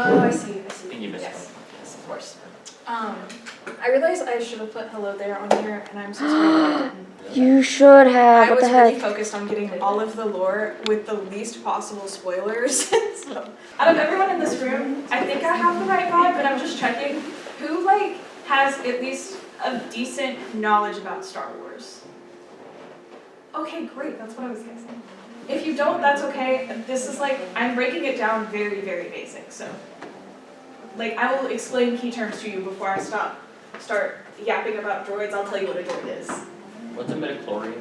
Oh, I see. And you missed Yes. one. Yes, of course. I realized I should have put hello there on here, and I'm so sorry that I didn't. You should have. I What was the heck? really focused on getting all of the lore with the least possible spoilers. So, out of everyone in this room, I think I have the right vibe, but I'm just checking. Who, like, has at least a decent knowledge about Star Wars? Okay, great. That's what I was guessing. If you don't, that's okay. This is like, I'm breaking it down very, very basic, so. Like, I will explain key terms to you before I start yapping about droids. I'll tell you what a droid is. What's a midichlorian?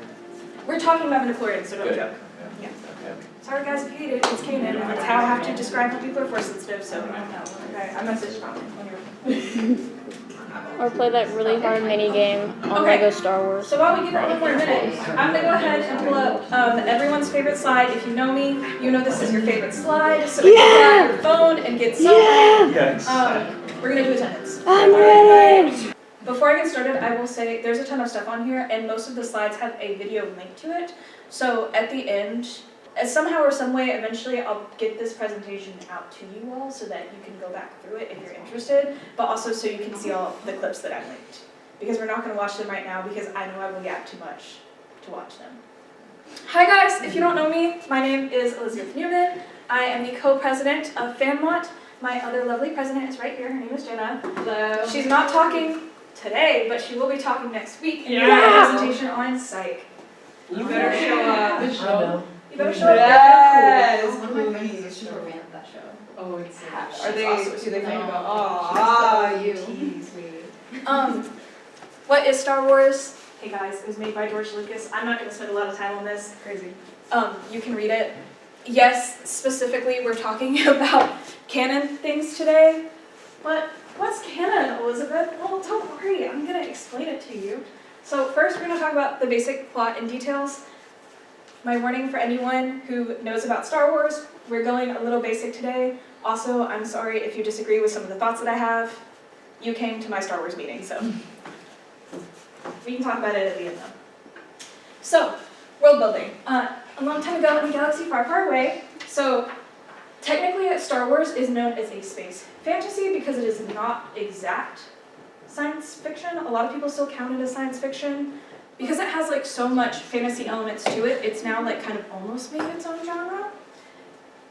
We're talking about midichlorians, so don't Good. joke. Yeah. Okay. Sorry guys if you hate it, it's Kanan, and that's how I have to describe how people are force sensitive, so I don't know. Okay, I messaged Colin. Or play that really hard mini game on Okay. Lego Star Wars. So while we give it one more minute, I'm gonna go ahead and pull up everyone's favorite slide. If you know me, you know this is your favorite slide, so you can pull out your phone and get some. Yes. We're gonna do attendance. I'm ready. Before I get started, I will say there's a ton of stuff on here, and most of the slides have a video link to it. So at the end, somehow or some way, eventually I'll get this presentation out to you all so that you can go back through it if you're interested, but also so you can see all the clips that I've linked. Because we're not going to watch them right now because I know I will yap too much to watch them. Hi guys, if you don't know me, my name is Elizabeth Newman. I am the co-president of FANMONT. My other lovely president is right here, her name is Jenna. Hello. She's not talking today, but she will be talking next week in Yeah. a presentation on psych. You better show up. You better show up. Yes. One of my friends is a super fan of that show. Oh, it's She's Are they? awesome. Do they think about? Oh, You you. tease me. What is Star Wars? Hey guys, it was made by George Lucas. I'm not going to spend a lot of time on this. Crazy. You can read it. Yes, specifically we're talking about canon things today. But what's canon, Elizabeth? Well, don't worry, I'm going to explain it to you. So first we're going to talk about the basic plot and details. My warning for anyone who knows about Star Wars, we're going a little basic today. Also, I'm sorry if you disagree with some of the thoughts that I have. You came to my Star Wars meeting, so we can talk about it at the end though. So, world building. A long time ago in a galaxy far, far away, so technically Star Wars is known as a space fantasy because it is not exact science fiction. A lot of people still count it as science fiction. Because it has like so much fantasy elements to it, it's now like kind of almost made its own genre.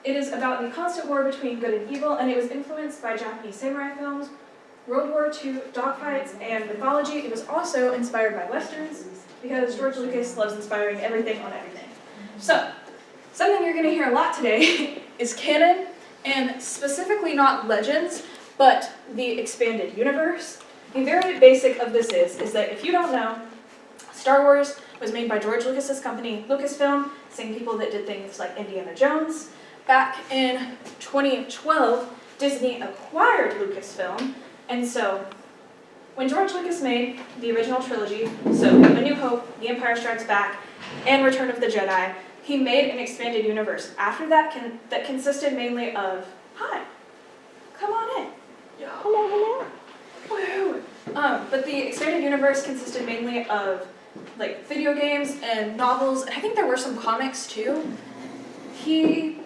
It is about the constant war between good and evil, and it was influenced by Japanese samurai films, World War II dogfights, and mythology. It was also inspired by westerns, because George Lucas loves inspiring everything on everything. So, something you're going to hear a lot today is canon, and specifically not legends, but the expanded universe. The very basic of this is that if you don't know, Star Wars was made by George Lucas's company, Lucasfilm, same people that did things like Indiana Jones. Back in 2012, Disney acquired Lucasfilm, and so when George Lucas made the original trilogy, so A New Hope, The Empire Strikes Back, and Return of the Jedi, he made an expanded universe. After that, that consisted mainly of, hi, come on in. Hello, hello. Woo! But the expanded universe consisted mainly of like video games and novels, and I think there were some comics too. He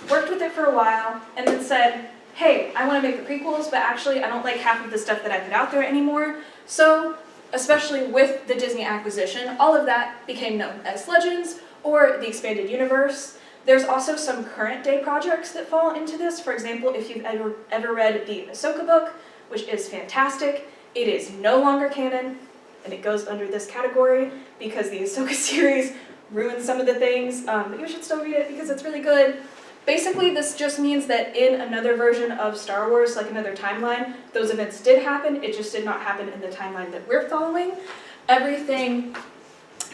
worked with it for a while and then said, hey, I want to make the prequels, but actually I don't like half of the stuff that I put out there anymore. So, especially with the Disney acquisition, all of that became known as Legends or the expanded universe. There's also some current day projects that fall into this. For example, if you've ever read the Ahsoka book, which is fantastic, it is no longer canon, and it goes under this category because the Ahsoka series ruins some of the things, but you should still read it because it's really good. Basically, this just means that in another version of Star Wars, like another timeline, those events did happen, it just did not happen in the timeline that we're following. Everything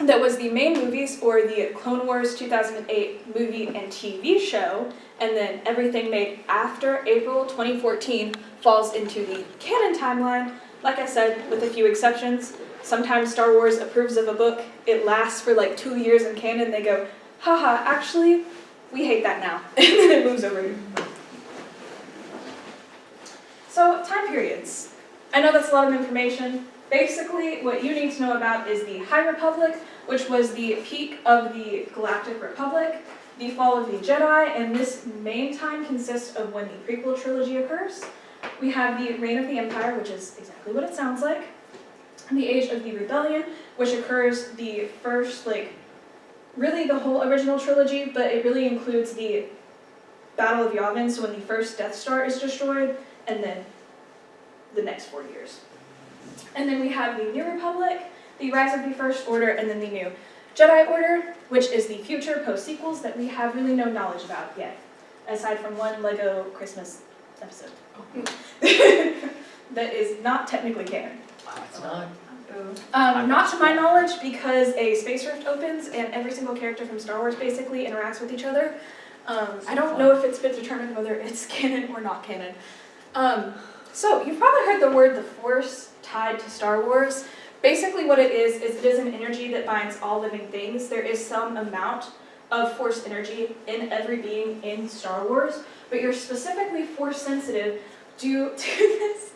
that was the main movies, or the Clone Wars 2008 movie and TV show, and then everything made after April 2014 falls into the canon timeline, like I said, with a few exceptions. Sometimes Star Wars approves of a book, it lasts for like 2 years in canon, they go, haha, actually, we hate that now, and then it moves over here. So, time periods. I know that's a lot of information. Basically, what you need to know about is the High Republic, which was the peak of the Galactic Republic. the fall of the Jedi, and this main time consists of when the prequel trilogy occurs. We have the reign of the Empire, which is exactly what it sounds like, and the age of the Rebellion, which occurs the first, really the whole original trilogy, but it really includes the Battle of Yavin, so when the first Death Star is destroyed, and then the next 4 years. And then we have the New Republic, the Rise of the First Order, and then the New Jedi Order, which is the future post-sequels that we have really no knowledge about yet, aside from one Lego Christmas episode. That is not technically canon. It's not. Not to my knowledge, because a space rift opens and every single character from Star Wars basically interacts with each other. I don't know if it's been determined whether it's canon or not canon. So you've probably heard the word the Force tied to Star Wars. Basically what it is it is an energy that binds all living things. There is some amount of Force energy in every being in Star Wars, but you're specifically Force sensitive due to this.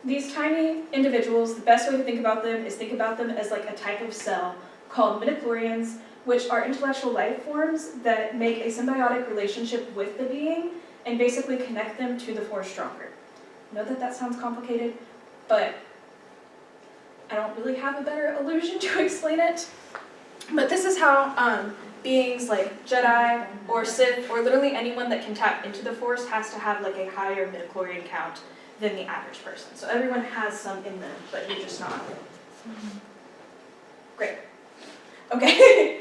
These tiny individuals, the best way to think about them is think about them as like a type of cell called midichlorians, which are intellectual life forms that make a symbiotic relationship with the being and basically connect them to the Force stronger. I know that sounds complicated, but I don't really have a better illusion to explain it. But this is how beings like Jedi or Sith or literally anyone that can tap into the Force has to have like a higher midichlorian count than the average person. So everyone has some in them, but you're just not. Great. Okay.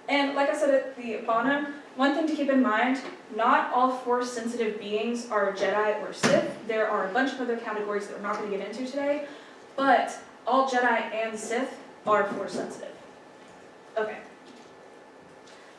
And like I said at the bottom, one thing to keep in mind, not all Force-sensitive beings are Jedi or Sith. There are a bunch of other categories that we're not going to get into today, but all Jedi and Sith are Force-sensitive. Okay.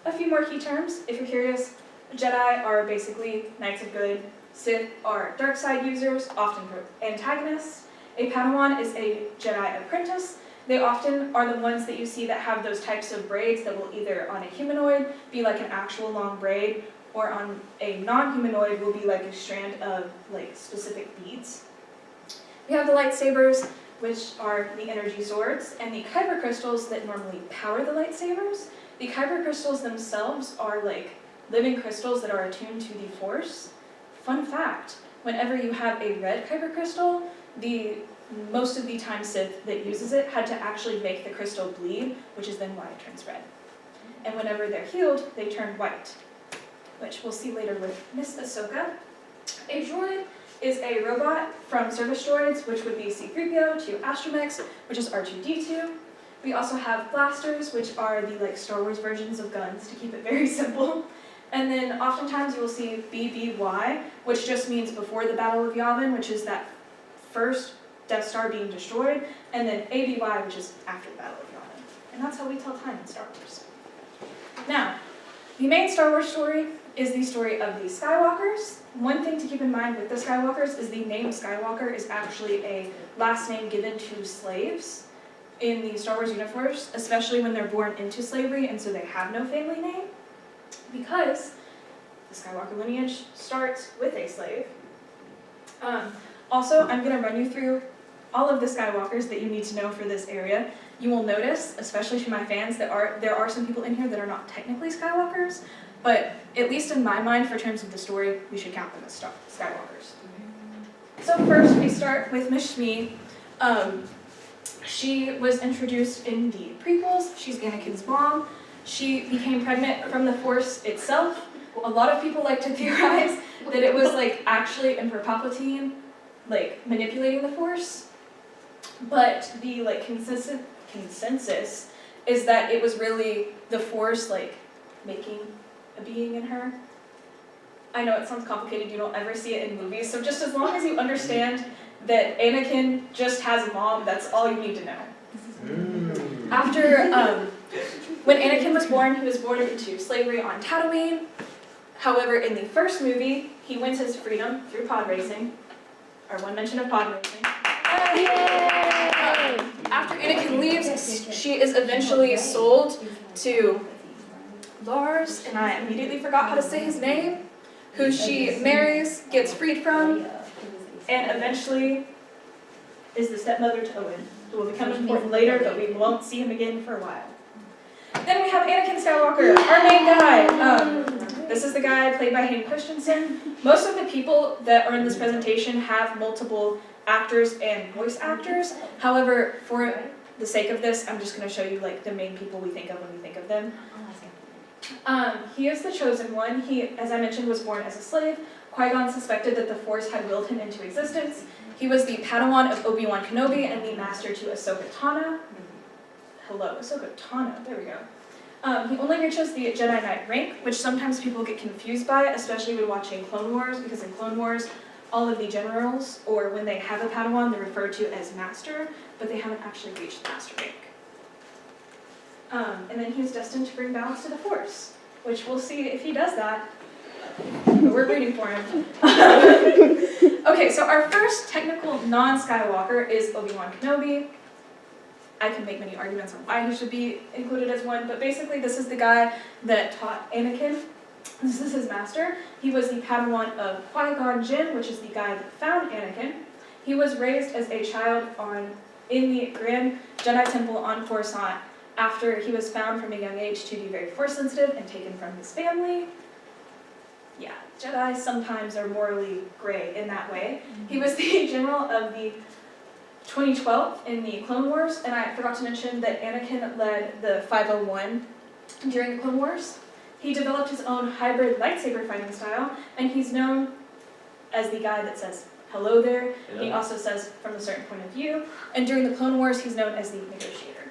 A few more key terms, if you're curious. Jedi are basically Knights of Good. Sith are dark side users, often antagonists. A Padawan is a Jedi apprentice. They often are the ones that you see that have those types of braids that will either on a humanoid be like an actual long braid, or on a non-humanoid will be like a strand of like specific beads. We have the lightsabers, which are the energy swords, and the kyber crystals that normally power the lightsabers. The kyber crystals themselves are like living crystals that are attuned to the Force. Fun fact, whenever you have a red kyber crystal, most of the time Sith that uses it had to actually make the crystal bleed, which is then why it turns red. And whenever they're healed, they turn white, which we'll see later with Miss Ahsoka. A droid is a robot from service droids, which would be C-3PO to Astromechs, which is R2-D2. We also have blasters, which are the like Star Wars versions of guns, to keep it very simple. And then oftentimes you will see BBY, which just means before the Battle of Yavin, which is that first Death Star being destroyed, and then ABY, which is after the Battle of Yavin. And that's how we tell time in Star Wars. Now, the main Star Wars story is the story of the Skywalkers. One thing to keep in mind with the Skywalkers is the name Skywalker is actually a last name given to slaves in the Star Wars universe, especially when they're born into slavery and so they have no family name, because the Skywalker lineage starts with a slave. Also, I'm going to run you through all of the Skywalkers that you need to know for this area. You will notice, especially to my fans, that there are some people in here that are not technically Skywalkers, but at least in my mind, for terms of the story, we should count them as Skywalkers. So first, we start with Miss Shmi. She was introduced in the prequels. She's Anakin's mom. She became pregnant from the Force itself. A lot of people like to theorize that it was like actually Emperor Palpatine like manipulating the Force, but the like consensus is that it was really the Force like making a being in her. I know it sounds complicated, you don't ever see it in movies, so just as long as you understand that Anakin just has a mom, that's all you need to know. After, when Anakin was born, he was born into slavery on Tatooine. However, in the first movie, he wins his freedom through pod racing, or one mention of pod racing. After Anakin leaves, she is eventually sold to Lars, and I immediately forgot how to say his name, who she marries, gets freed from, and eventually is the stepmother to Owen, who will become important later, but we won't see him again for a while. Then we have Anakin Skywalker, our main guy. This is the guy played by Hayden Christensen. Most of the people that are in this presentation have multiple actors and voice actors. However, for the sake of this, I'm just going to show you like the main people we think of when we think of them. He is the chosen one. He, as I mentioned, was born as a slave. Qui-Gon suspected that the Force had willed him into existence. He was the Padawan of Obi-Wan Kenobi and the master to Ahsoka Tano. Hello, Ahsoka Tano, there we go. He only reaches the Jedi Knight rank, which sometimes people get confused by, especially when watching Clone Wars, because in Clone Wars, all of the generals, or when they have a Padawan, they're referred to as Master, but they haven't actually reached Master rank. And then he's destined to bring balance to the Force, which we'll see if he does that. But we're rooting for him. Okay, so our first technical non-Skywalker is Obi-Wan Kenobi. I can make many arguments on why he should be included as one, but basically this is the guy that taught Anakin. This is his master. He was the Padawan of Qui-Gon Jinn, which is the guy that found Anakin. He was raised as a child in the Grand Jedi Temple on Coruscant after he was found from a young age to be very Force sensitive and taken from his family. Yeah, Jedi sometimes are morally gray in that way. He was the general of the 2012 in the Clone Wars, and I forgot to mention that Anakin led the 501 during the Clone Wars. He developed his own hybrid lightsaber fighting style, and he's known as the guy that says, hello there. Yeah. He also says from a certain point of view, and during the Clone Wars, he's known as the negotiator.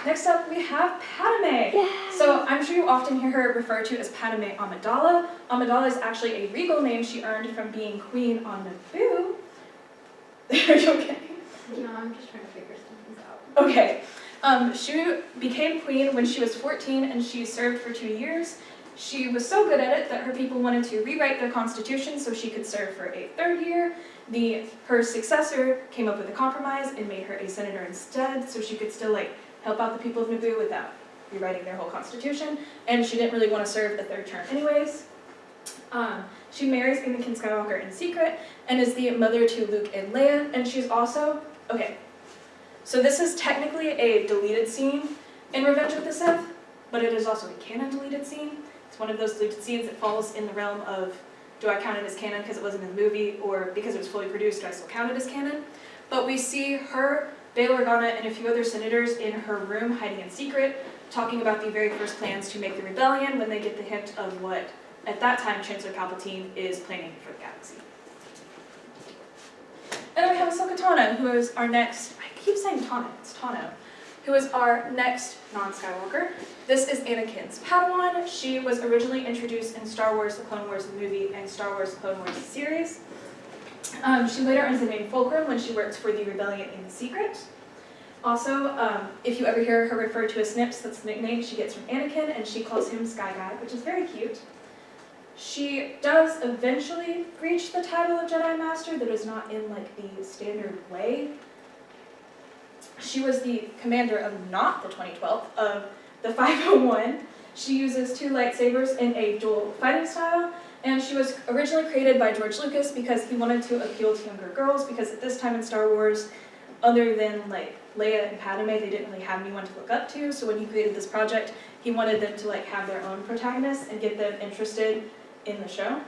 Next up, we have Padme. Yeah. So I'm sure you often hear her referred to as Padme Amidala. Amidala is actually a regal name she earned from being queen on Naboo. Are you okay? No, I'm just trying to figure some things out. Okay. She became queen when she was 14 and she served for 2 years. She was so good at it that her people wanted to rewrite their constitution so she could serve for a 3rd year. Her successor came up with a compromise and made her a senator instead so she could still help out the people of Naboo without rewriting their whole constitution. And she didn't really want to serve a 3rd term anyways. She marries Anakin Skywalker in secret and is the mother to Luke and Leia, and she's also, okay, so this is technically a deleted scene in Revenge of the Sith, but it is also a canon deleted scene. It's one of those deleted scenes that falls in the realm of, do I count it as canon because it wasn't in the movie, or because it was fully produced, do I still count it as canon? But we see her, Bail Organa, and a few other senators in her room hiding in secret, talking about the very first plans to make the rebellion when they get the hint of what at that time, Chancellor Palpatine is planning for the galaxy. And then we have Ahsoka Tano, who is our next, I keep saying Tano, it's Tano, who is our next non-Skywalker. This is Anakin's Padawan. She was originally introduced in Star Wars, The Clone Wars, the movie, and Star Wars, The Clone Wars series. She later earns the name Fulcrum when she works for the Rebellion in secret. Also, if you ever hear her referred to as Snips, that's the nickname she gets from Anakin, and she calls him Sky Guy, which is very cute. She does eventually reach the title of Jedi Master, that is not in the standard way. She was the commander of not the 2012, of the 501. She uses 2 lightsabers in a dual fighting style, and she was originally created by George Lucas because he wanted to appeal to younger girls, because at this time in Star Wars, other than Leia and Padme, they didn't really have anyone to look up to, so when he created this project, he wanted them to have their own protagonists and get them interested in the show.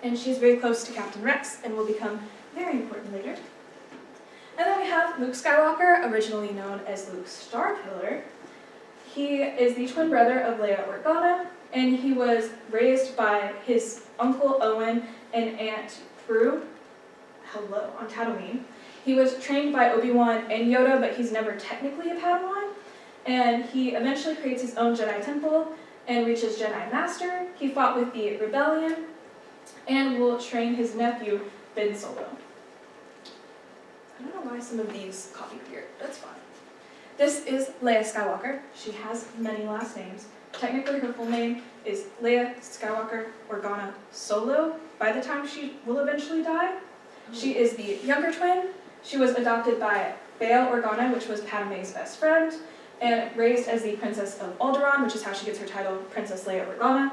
And she's very close to Captain Rex and will become very important later. And then we have Luke Skywalker, originally known as Luke Starkiller. He is the twin brother of Leia Organa, and he was raised by his uncle Owen and Aunt Prue, on Tatooine. He was trained by Obi-Wan and Yoda, but he's never technically a Padawan. And he eventually creates his own Jedi Temple and reaches Jedi Master. He fought with the Rebellion and will train his nephew, Ben Solo. I don't know why some of these copied here, that's fine. This is Leia Skywalker. She has many last names. Technically, her full name is Leia Skywalker Organa Solo by the time she will eventually die. She is the younger twin. She was adopted by Bail Organa, which was Padme's best friend, and raised as the Princess of Alderaan, which is how she gets her title, Princess Leia Organa.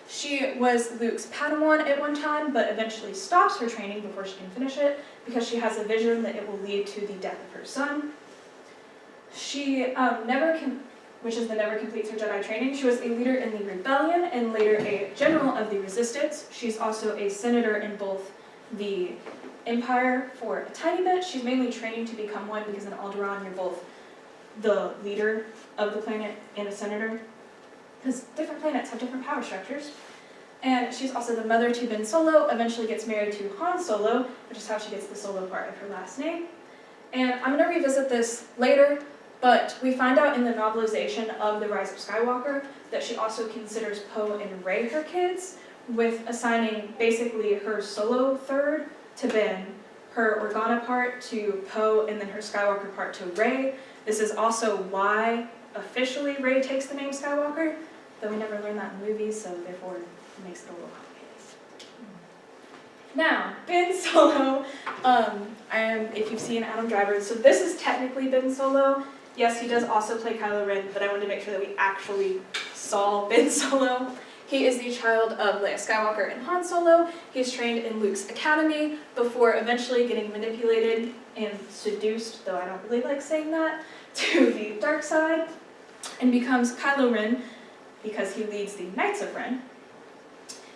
She was Luke's Padawan at one time, but eventually stops her training before she can finish it, because she has a vision that it will lead to the death of her son. She which is the never completes her Jedi training. She was a leader in the rebellion and later a general of the resistance. She's also a senator in both the Empire for a tiny bit. She's mainly training to become one because in Alderaan you're both the leader of the planet and a senator. Because different planets have different power structures. And she's also the mother to Ben Solo, eventually gets married to Han Solo, which is how she gets the Solo part of her last name. And I'm going to revisit this later, but we find out in the novelization of The Rise of Skywalker that she also considers Poe and Rey her kids, with assigning basically her Solo third to Ben, her Organa part to Poe, and then her Skywalker part to Rey. This is also why officially Rey takes the name Skywalker, though we never learn that in movies, so therefore it makes it a little complicated. Now, Ben Solo, if you've seen Adam Driver, so this is technically Ben Solo. Yes, he does also play Kylo Ren, but I wanted to make sure that we actually saw Ben Solo. He is the child of Leia Skywalker and Han Solo. He's trained in Luke's academy before eventually getting manipulated and seduced, though I don't really like saying that, to the dark side, and becomes Kylo Ren because he leads the Knights of Ren.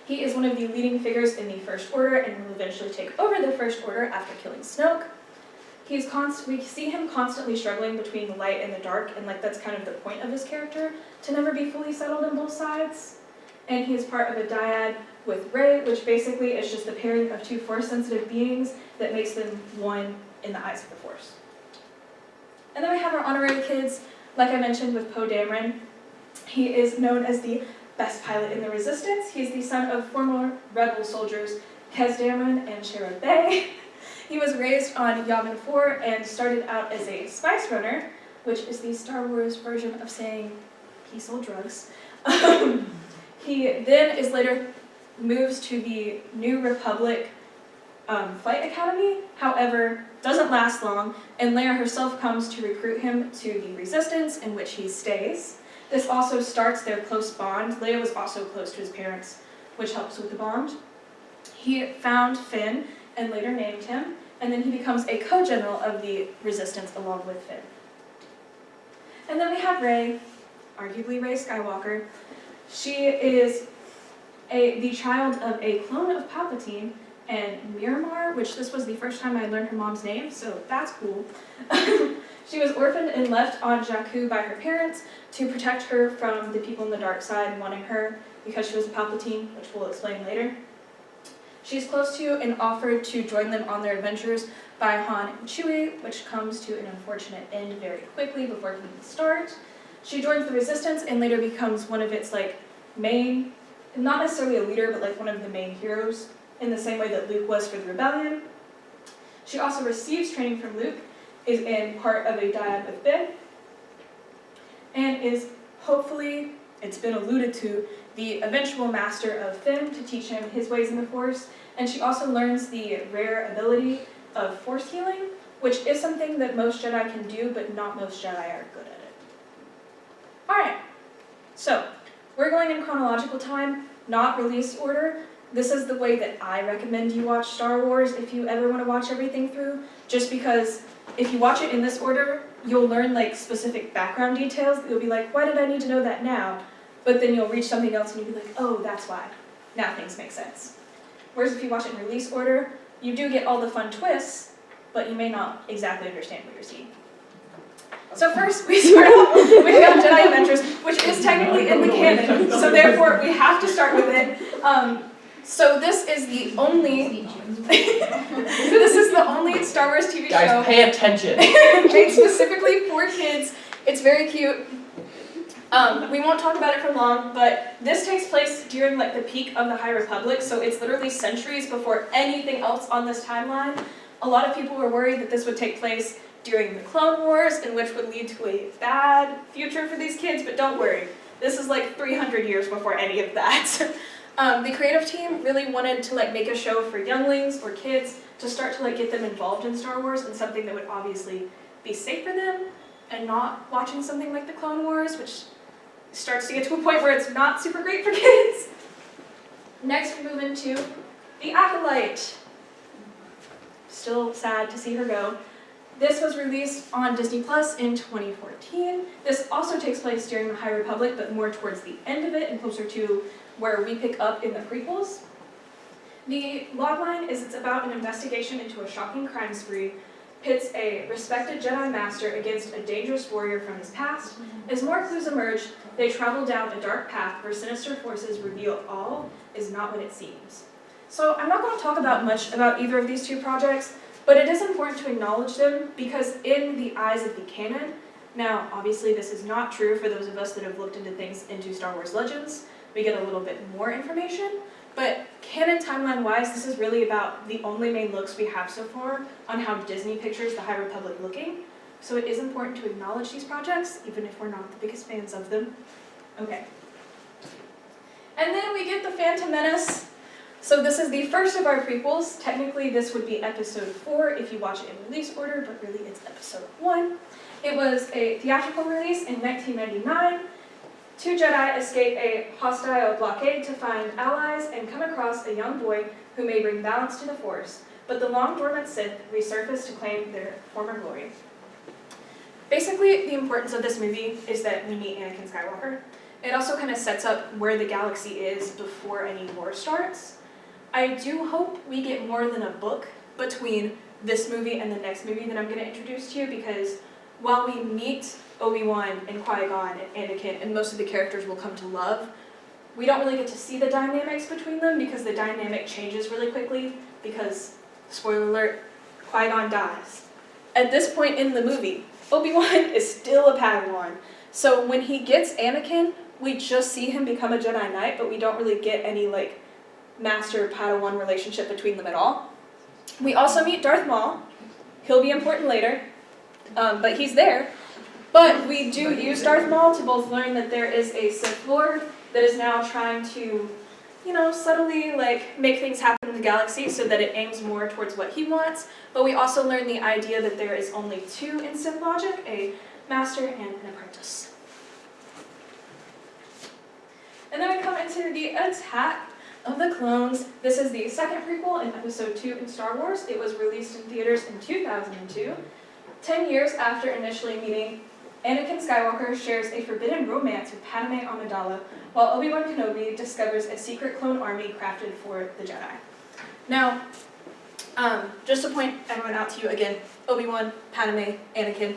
He is one of the leading figures in the First Order and will eventually take over the First Order after killing Snoke. We see him constantly struggling between the light and the dark, and that's kind of the point of his character, to never be fully settled on both sides. And he is part of a dyad with Rey, which basically is just the pairing of two Force-sensitive beings that makes them one in the eyes of the Force. And then we have our honorary kids, like I mentioned with Poe Dameron. He is known as the best pilot in the Resistance. He is the son of former rebel soldiers Kez Dameron and Shara Bay. He was raised on Yavin 4 and started out as a spice runner, which is the Star Wars version of saying he sold drugs. He then later moves to the New Republic Flight Academy, however, doesn't last long, and Leia herself comes to recruit him to the Resistance, in which he stays. This also starts their close bond. Leia was also close to his parents, which helps with the bond. He found Finn and later named him, and then he becomes a co-general of the Resistance along with Finn. And then we have Rey, arguably Rey Skywalker. She is the child of a clone of Palpatine and Miramar, which this was the first time I learned her mom's name, so that's cool. She was orphaned and left on Jakku by her parents to protect her from the people on the dark side wanting her because she was a Palpatine, which we'll explain later. She's close to and offered to join them on their adventures by Han and Chewie, which comes to an unfortunate end very quickly before it can even start. She joins the Resistance and later becomes one of its main, not necessarily a leader, but one of the main heroes, in the same way that Luke was for the Rebellion. She also receives training from Luke, is in part of a dyad with Ben, and is hopefully, it's been alluded to, the eventual master of Finn to teach him his ways in the Force, and she also learns the rare ability of Force healing, which is something that most Jedi can do, but not most Jedi are good at it. Alright, so we're going in chronological time, not release order. This is the way that I recommend you watch Star Wars if you ever want to watch everything through, just because if you watch it in this order, you'll learn specific background details. You'll be like, why did I need to know that now? But then you'll reach something else and you'll be like, oh, that's why. Now things make sense. Whereas if you watch it in release order, you do get all the fun twists, but you may not exactly understand what you're seeing. So first, we start off with Jedi Adventures, which is technically in the canon, so therefore we have to start with it. So this is the only Star Wars TV show. Guys, pay attention. Made specifically for kids. It's very cute. We won't talk about it for long, but this takes place during the peak of the High Republic, so it's literally centuries before anything else on this timeline. A lot of people were worried that this would take place during the Clone Wars, and which would lead to a bad future for these kids, but don't worry. This is 300 years before any of that. The creative team really wanted to make a show for younglings or kids to start to get them involved in Star Wars and something that would obviously be safe for them and not watching something like the Clone Wars, which starts to get to a point where it's not super great for kids. Next, we move into The Acolyte. Still sad to see her go. This was released on Disney Plus in 2014. This also takes place during the High Republic, but more towards the end of it and closer to where we pick up in the prequels. The logline is it's about an investigation into a shocking crime spree, pits a respected Jedi Master against a dangerous warrior from his past. As more clues emerge, they travel down a dark path where sinister forces reveal all is not what it seems. So I'm not going to talk about much about either of these two projects, but it is important to acknowledge them because in the eyes of the canon, now obviously this is not true for those of us that have looked into things into Star Wars Legends, we get a little bit more information, but canon timeline-wise, this is really about the only main looks we have so far on how Disney pictures the High Republic looking. So it is important to acknowledge these projects, even if we're not the biggest fans of them. Okay. And then we get the Phantom Menace. So this is the first of our prequels. Technically, this would be episode 4 if you watch it in release order, but really it's episode 1. It was a theatrical release in 1999. Two Jedi escape a hostile blockade to find allies and come across a young boy who may bring balance to the Force, but the long-dormant Sith resurface to claim their former glory. Basically, the importance of this movie is that we meet Anakin Skywalker. It also kind of sets up where the galaxy is before any war starts. I do hope we get more than a book between this movie and the next movie that I'm going to introduce to you, because while we meet Obi-Wan and Qui-Gon and Anakin, and most of the characters will come to love, we don't really get to see the dynamics between them because the dynamic changes really quickly because, spoiler alert, Qui-Gon dies. At this point in the movie, Obi-Wan is still a Padawan. So when he gets Anakin, we just see him become a Jedi Knight, but we don't really get any Master-Padawan relationship between them at all. We also meet Darth Maul. He'll be important later, but he's there. But we do use Darth Maul to both learn that there is a Sith Lord that is now trying to, subtly make things happen in the galaxy so that it aims more towards what he wants. But we also learn the idea that there is only two in Sith logic, a master and an apprentice. And then we come into the Attack of the Clones. This is the second prequel in episode 2 in Star Wars. It was released in theaters in 2002. 10 years after initially meeting, Anakin Skywalker shares a forbidden romance with Padme Amidala, while Obi-Wan Kenobi discovers a secret clone army crafted for the Jedi. Now, just to point everyone out to you again, Obi-Wan, Padme, Anakin,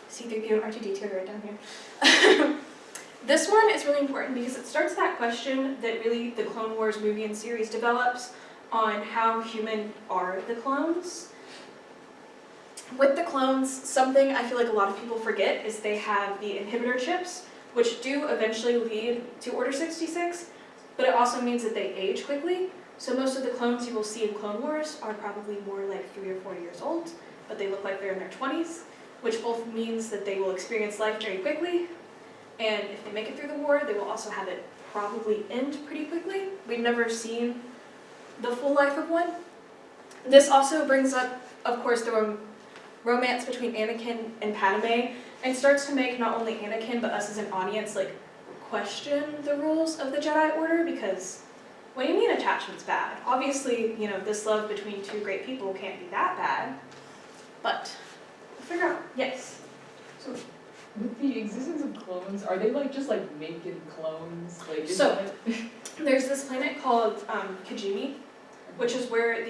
C-3PO and R2-D2 right down here. This one is really important because it starts that question that really the Clone Wars movie and series develops on how human are the clones. With the clones, something I feel like a lot of people forget is they have the inhibitor chips, which do eventually lead to Order 66, but it also means that they age quickly. So most of the clones you will see in Clone Wars are probably more like 3 or 4 years old, but they look like they're in their 20s, which both means that they will experience life very quickly, and if they make it through the war, they will also have it probably end pretty quickly. We've never seen the full life of one. This also brings up, of course, the romance between Anakin and Padme, and starts to make not only Anakin, but us as an audience, question the rules of the Jedi Order, because what do you mean attachment's bad? Obviously, this love between two great people can't be that bad, but we'll figure out, yes. So, with the existence of clones, are they just making clones? So, there's this planet called Kijimi, which is where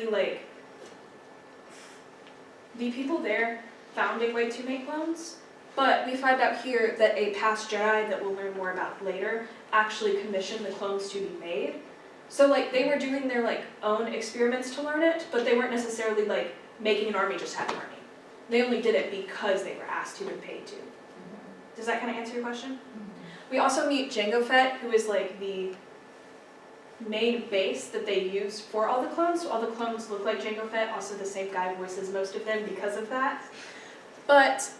the people there found a way to make clones, but we find out here that a past Jedi that we'll learn more about later actually commissioned the clones to be made. So they were doing their own experiments to learn it, but they weren't necessarily making an army just to have an army. They only did it because they were asked to and paid to. Does that kind of answer your question? We also meet Jango Fett, who is the main base that they use for all the clones. So all the clones look like Jango Fett, also the same guy voices most of them because of that. But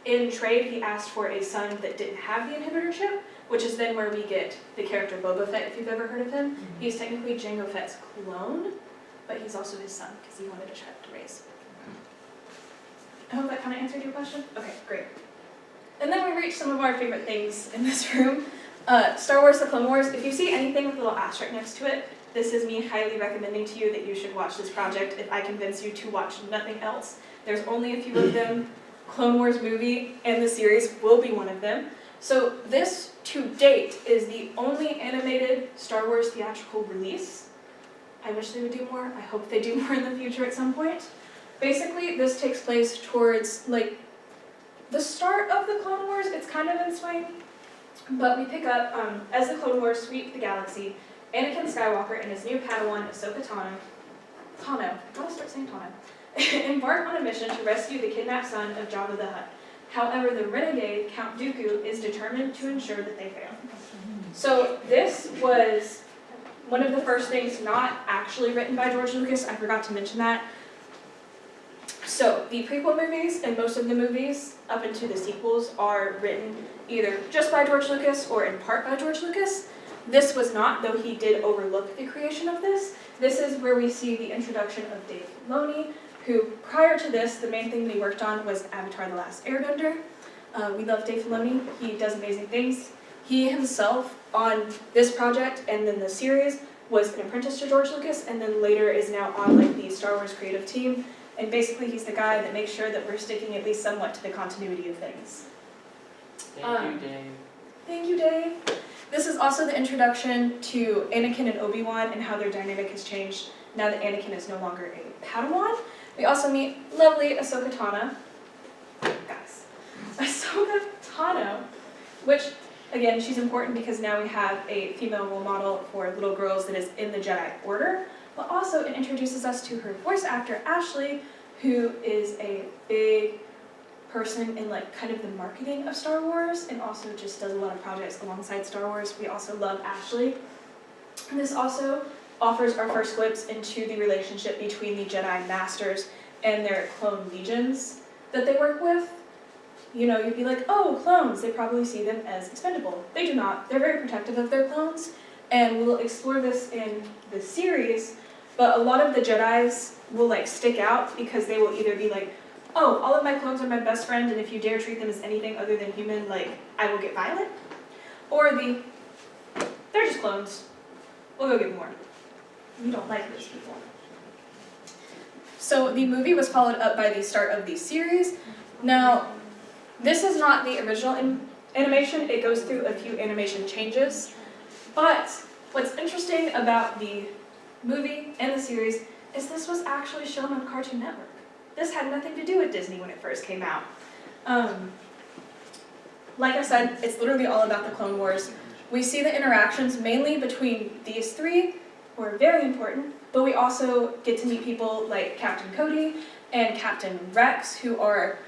in trade, he asked for a son that didn't have the inhibitor chip, which is then where we get the character Boba Fett, if you've ever heard of him. He's technically Jango Fett's clone, but he's also his son because he wanted a child to raise. I hope that kind of answered your question. Okay, great. And then we reach some of our favorite things in this room. Star Wars The Clone Wars. If you see anything with a little asterisk next to it, this is me highly recommending to you that you should watch this project if I convince you to watch nothing else. There's only a few of them. Clone Wars movie and the series will be one of them. So this, to date, is the only animated Star Wars theatrical release. I wish they would do more. I hope they do more in the future at some point. Basically, this takes place towards, like, the start of the Clone Wars. It's kind of in swing. But we pick up, as the Clone Wars sweep the galaxy, Anakin Skywalker and his new Padawan, Ahsoka Tano, I gotta start saying Tano, embark on a mission to rescue the kidnapped son of Jabba the Hutt. However, the renegade, Count Dooku, is determined to ensure that they fail. So this was one of the first things not actually written by George Lucas. I forgot to mention that. So the prequel movies and most of the movies up into the sequels are written either just by George Lucas or in part by George Lucas. This was not, though he did overlook the creation of this. This is where we see the introduction of Dave Filoni, who prior to this, the main thing that he worked on was Avatar: The Last Airbender. We love Dave Filoni. He does amazing things. He himself, on this project and then the series, was an apprentice to George Lucas, and then later is now on like the Star Wars creative team. And basically, he's the guy that makes sure that we're sticking at least somewhat to the continuity of things. Thank you, Dave. Thank you, Dave. This is also the introduction to Anakin and Obi-Wan and how their dynamic has changed now that Anakin is no longer a Padawan. We also meet lovely Ahsoka Tano. Guys. Ahsoka Tano, which, again, she's important because now we have a female role model for little girls that is in the Jedi Order, but also it introduces us to her voice actor, Ashley, who is a big person in like kind of the marketing of Star Wars and also just does a lot of projects alongside Star Wars. We also love Ashley. And this also offers our first glimpse into the relationship between the Jedi Masters and their clone legions that they work with. You know, you'd be like, oh, clones, they probably see them as expendable. They do not. They're very protective of their clones, and we'll explore this in the series, but a lot of the Jedis will like stick out because they will either be like, oh, all of my clones are my best friend, and if you dare treat them as anything other than human, like, I will get violent. Or they're just clones. We'll go get more. We don't like those people. So the movie was followed up by the start of the series. Now, this is not the original animation. It goes through a few animation changes. But what's interesting about the movie and the series is this was actually shown on Cartoon Network. This had nothing to do with Disney when it first came out. Like I said, it's literally all about the Clone Wars. We see the interactions mainly between these three, who are very important, but we also get to meet people like Captain Cody and Captain Rex, who are...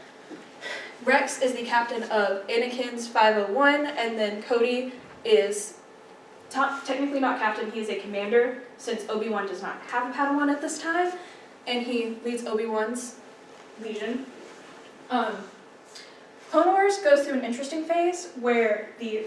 Rex is the captain of Anakin's 501, and then Cody is technically not captain, he is a commander, since Obi-Wan does not have a Padawan at this time, and he leads Obi-Wan's legion. Clone Wars goes through an interesting phase where the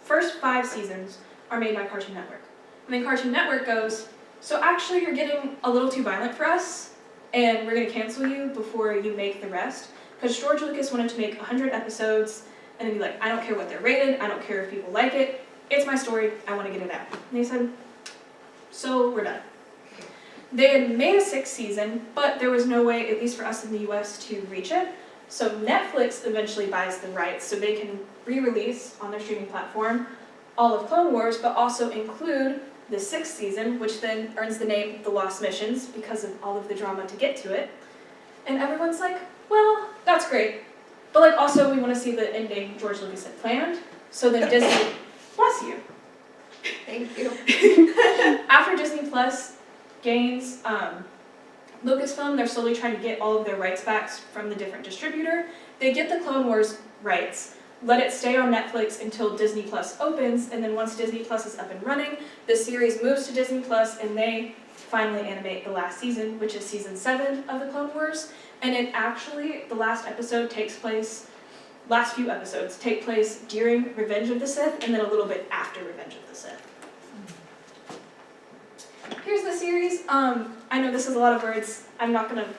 first 5 seasons are made by Cartoon Network. And then Cartoon Network goes, so actually you're getting a little too violent for us, and we're going to cancel you before you make the rest. Because George Lucas wanted to make 100 episodes, and then be like, I don't care what they're rated, I don't care if people like it, it's my story, I want to get it out. And they said, so we're done. They had made a 6th season, but there was no way, at least for us in the US, to reach it. So Netflix eventually buys the rights so they can re-release on their streaming platform all of Clone Wars, but also include the 6th season, which then earns the name The Lost Missions because of all of the drama to get to it. And everyone's like, well, that's great. But like also we want to see the ending George Lucas had planned. So then Disney, bless you. Thank you. After Disney Plus gains Lucasfilm, they're slowly trying to get all of their rights back from the different distributor. They get the Clone Wars rights, let it stay on Netflix until Disney Plus opens, and then once Disney Plus is up and running, the series moves to Disney Plus and they finally animate the last season, which is season 7 of the Clone Wars. And it actually, the last few episodes take place during Revenge of the Sith and then a little bit after Revenge of the Sith. Here's the series. I know this is a lot of words. I'm not going to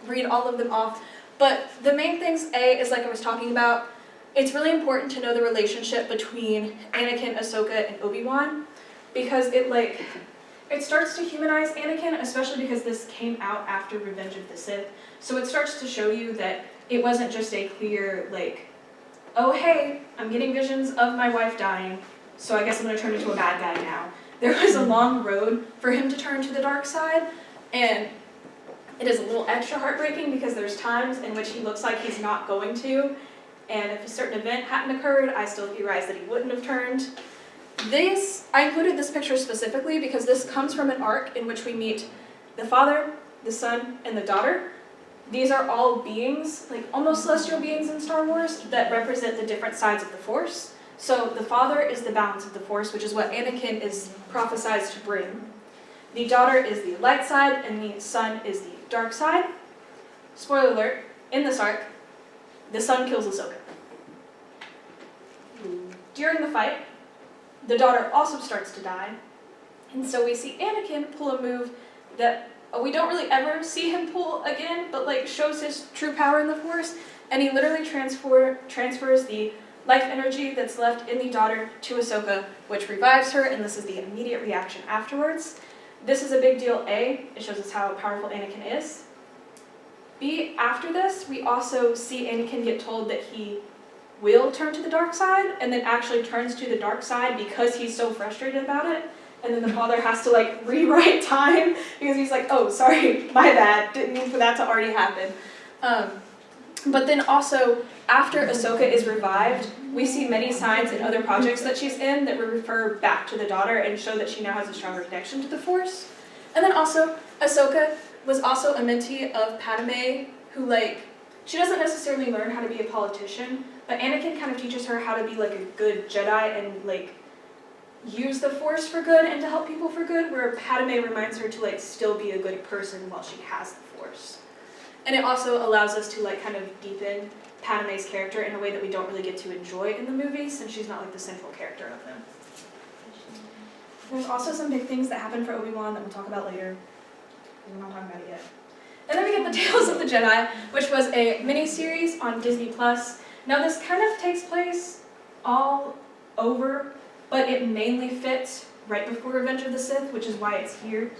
read all of them off. But the main things, is like I was talking about, it's really important to know the relationship between Anakin, Ahsoka, and Obi-Wan because it starts to humanize Anakin, especially because this came out after Revenge of the Sith. So it starts to show you that it wasn't just a clear, like, oh hey, I'm getting visions of my wife dying, so I guess I'm going to turn into a bad guy now. There was a long road for him to turn to the dark side, and it is a little extra heartbreaking because there's times in which he looks like he's not going to, and if a certain event hadn't occurred, I still theorize that he wouldn't have turned. I included this picture specifically because this comes from an arc in which we meet the father, the son, and the daughter. These are all beings, like almost celestial beings in Star Wars, that represent the different sides of the Force. So the father is the balance of the Force, which is what Anakin is prophesized to bring. The daughter is the light side, and the son is the dark side. Spoiler alert, in this arc, the son kills Ahsoka. During the fight, the daughter also starts to die, and so we see Anakin pull a move that we don't really ever see him pull again, but like shows his true power in the Force, and he literally transfers the life energy that's left in the daughter to Ahsoka, which revives her, and this is the immediate reaction afterwards. This is a big deal, A, it shows us how powerful Anakin is. B, after this, we also see Anakin get told that he will turn to the dark side, and then actually turns to the dark side because he's so frustrated about it. And then the father has to like rewrite time because he's like, oh, sorry, my bad, didn't mean for that to already happen. But then also, after Ahsoka is revived, we see many signs in other projects that she's in that refer back to the daughter and show that she now has a stronger connection to the Force. And then also, Ahsoka was also a mentee of Padme, who she doesn't necessarily learn how to be a politician, but Anakin kind of teaches her how to be like a good Jedi and use the Force for good and to help people for good, where Padme reminds her to still be a good person while she has the Force. And it also allows us to kind of deepen Padme's character in a way that we don't really get to enjoy in the movies, since she's not the central character of them. There's also some big things that happen for Obi-Wan that we'll talk about later. We're not talking about it yet. And then we get the Tales of the Jedi, which was a mini-series on Disney+. Now this kind of takes place all over, but it mainly fits right before Revenge of the Sith, which is why it's here.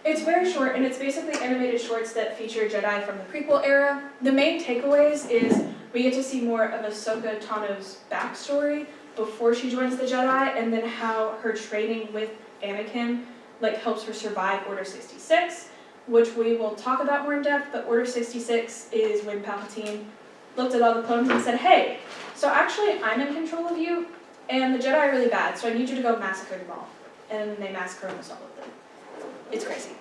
It's very short, and it's basically animated shorts that feature Jedi from the prequel era. The main takeaways is we get to see more of Ahsoka Tano's backstory before she joins the Jedi, and then how her training with Anakin helps her survive Order 66, which we will talk about more in depth, but Order 66 is when Palpatine looked at all the clones and said, hey, so actually I'm in control of you, and the Jedi are really bad, so I need you to go massacre them all. And they massacre almost all of them. It's crazy.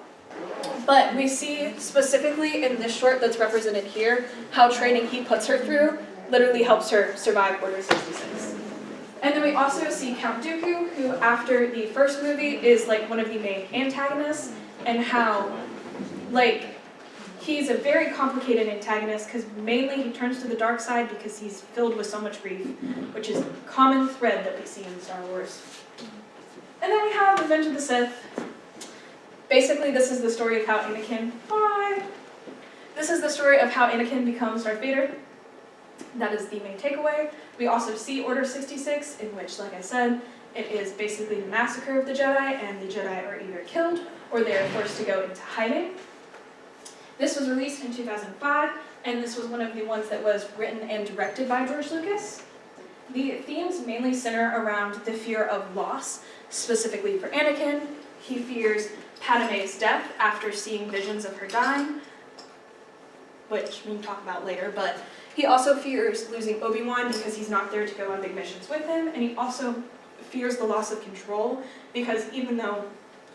But we see specifically in this short that's represented here, how training he puts her through literally helps her survive Order 66. And then we also see Count Dooku, who after the first movie is one of the main antagonists, and how he's a very complicated antagonist because mainly he turns to the dark side because he's filled with so much grief, which is a common thread that we see in Star Wars. And then we have Revenge of the Sith. Basically, this is the story of how Anakin... Bye! This is the story of how Anakin becomes Darth Vader. That is the main takeaway. We also see Order 66, in which, like I said, it is basically the massacre of the Jedi, and the Jedi are either killed or they are forced to go into hiding. This was released in 2005, and this was one of the ones that was written and directed by George Lucas. The themes mainly center around the fear of loss, specifically for Anakin. He fears Padme's death after seeing visions of her dying, which we can talk about later, but he also fears losing Obi-Wan because he's not there to go on big missions with him, and he also fears the loss of control because even though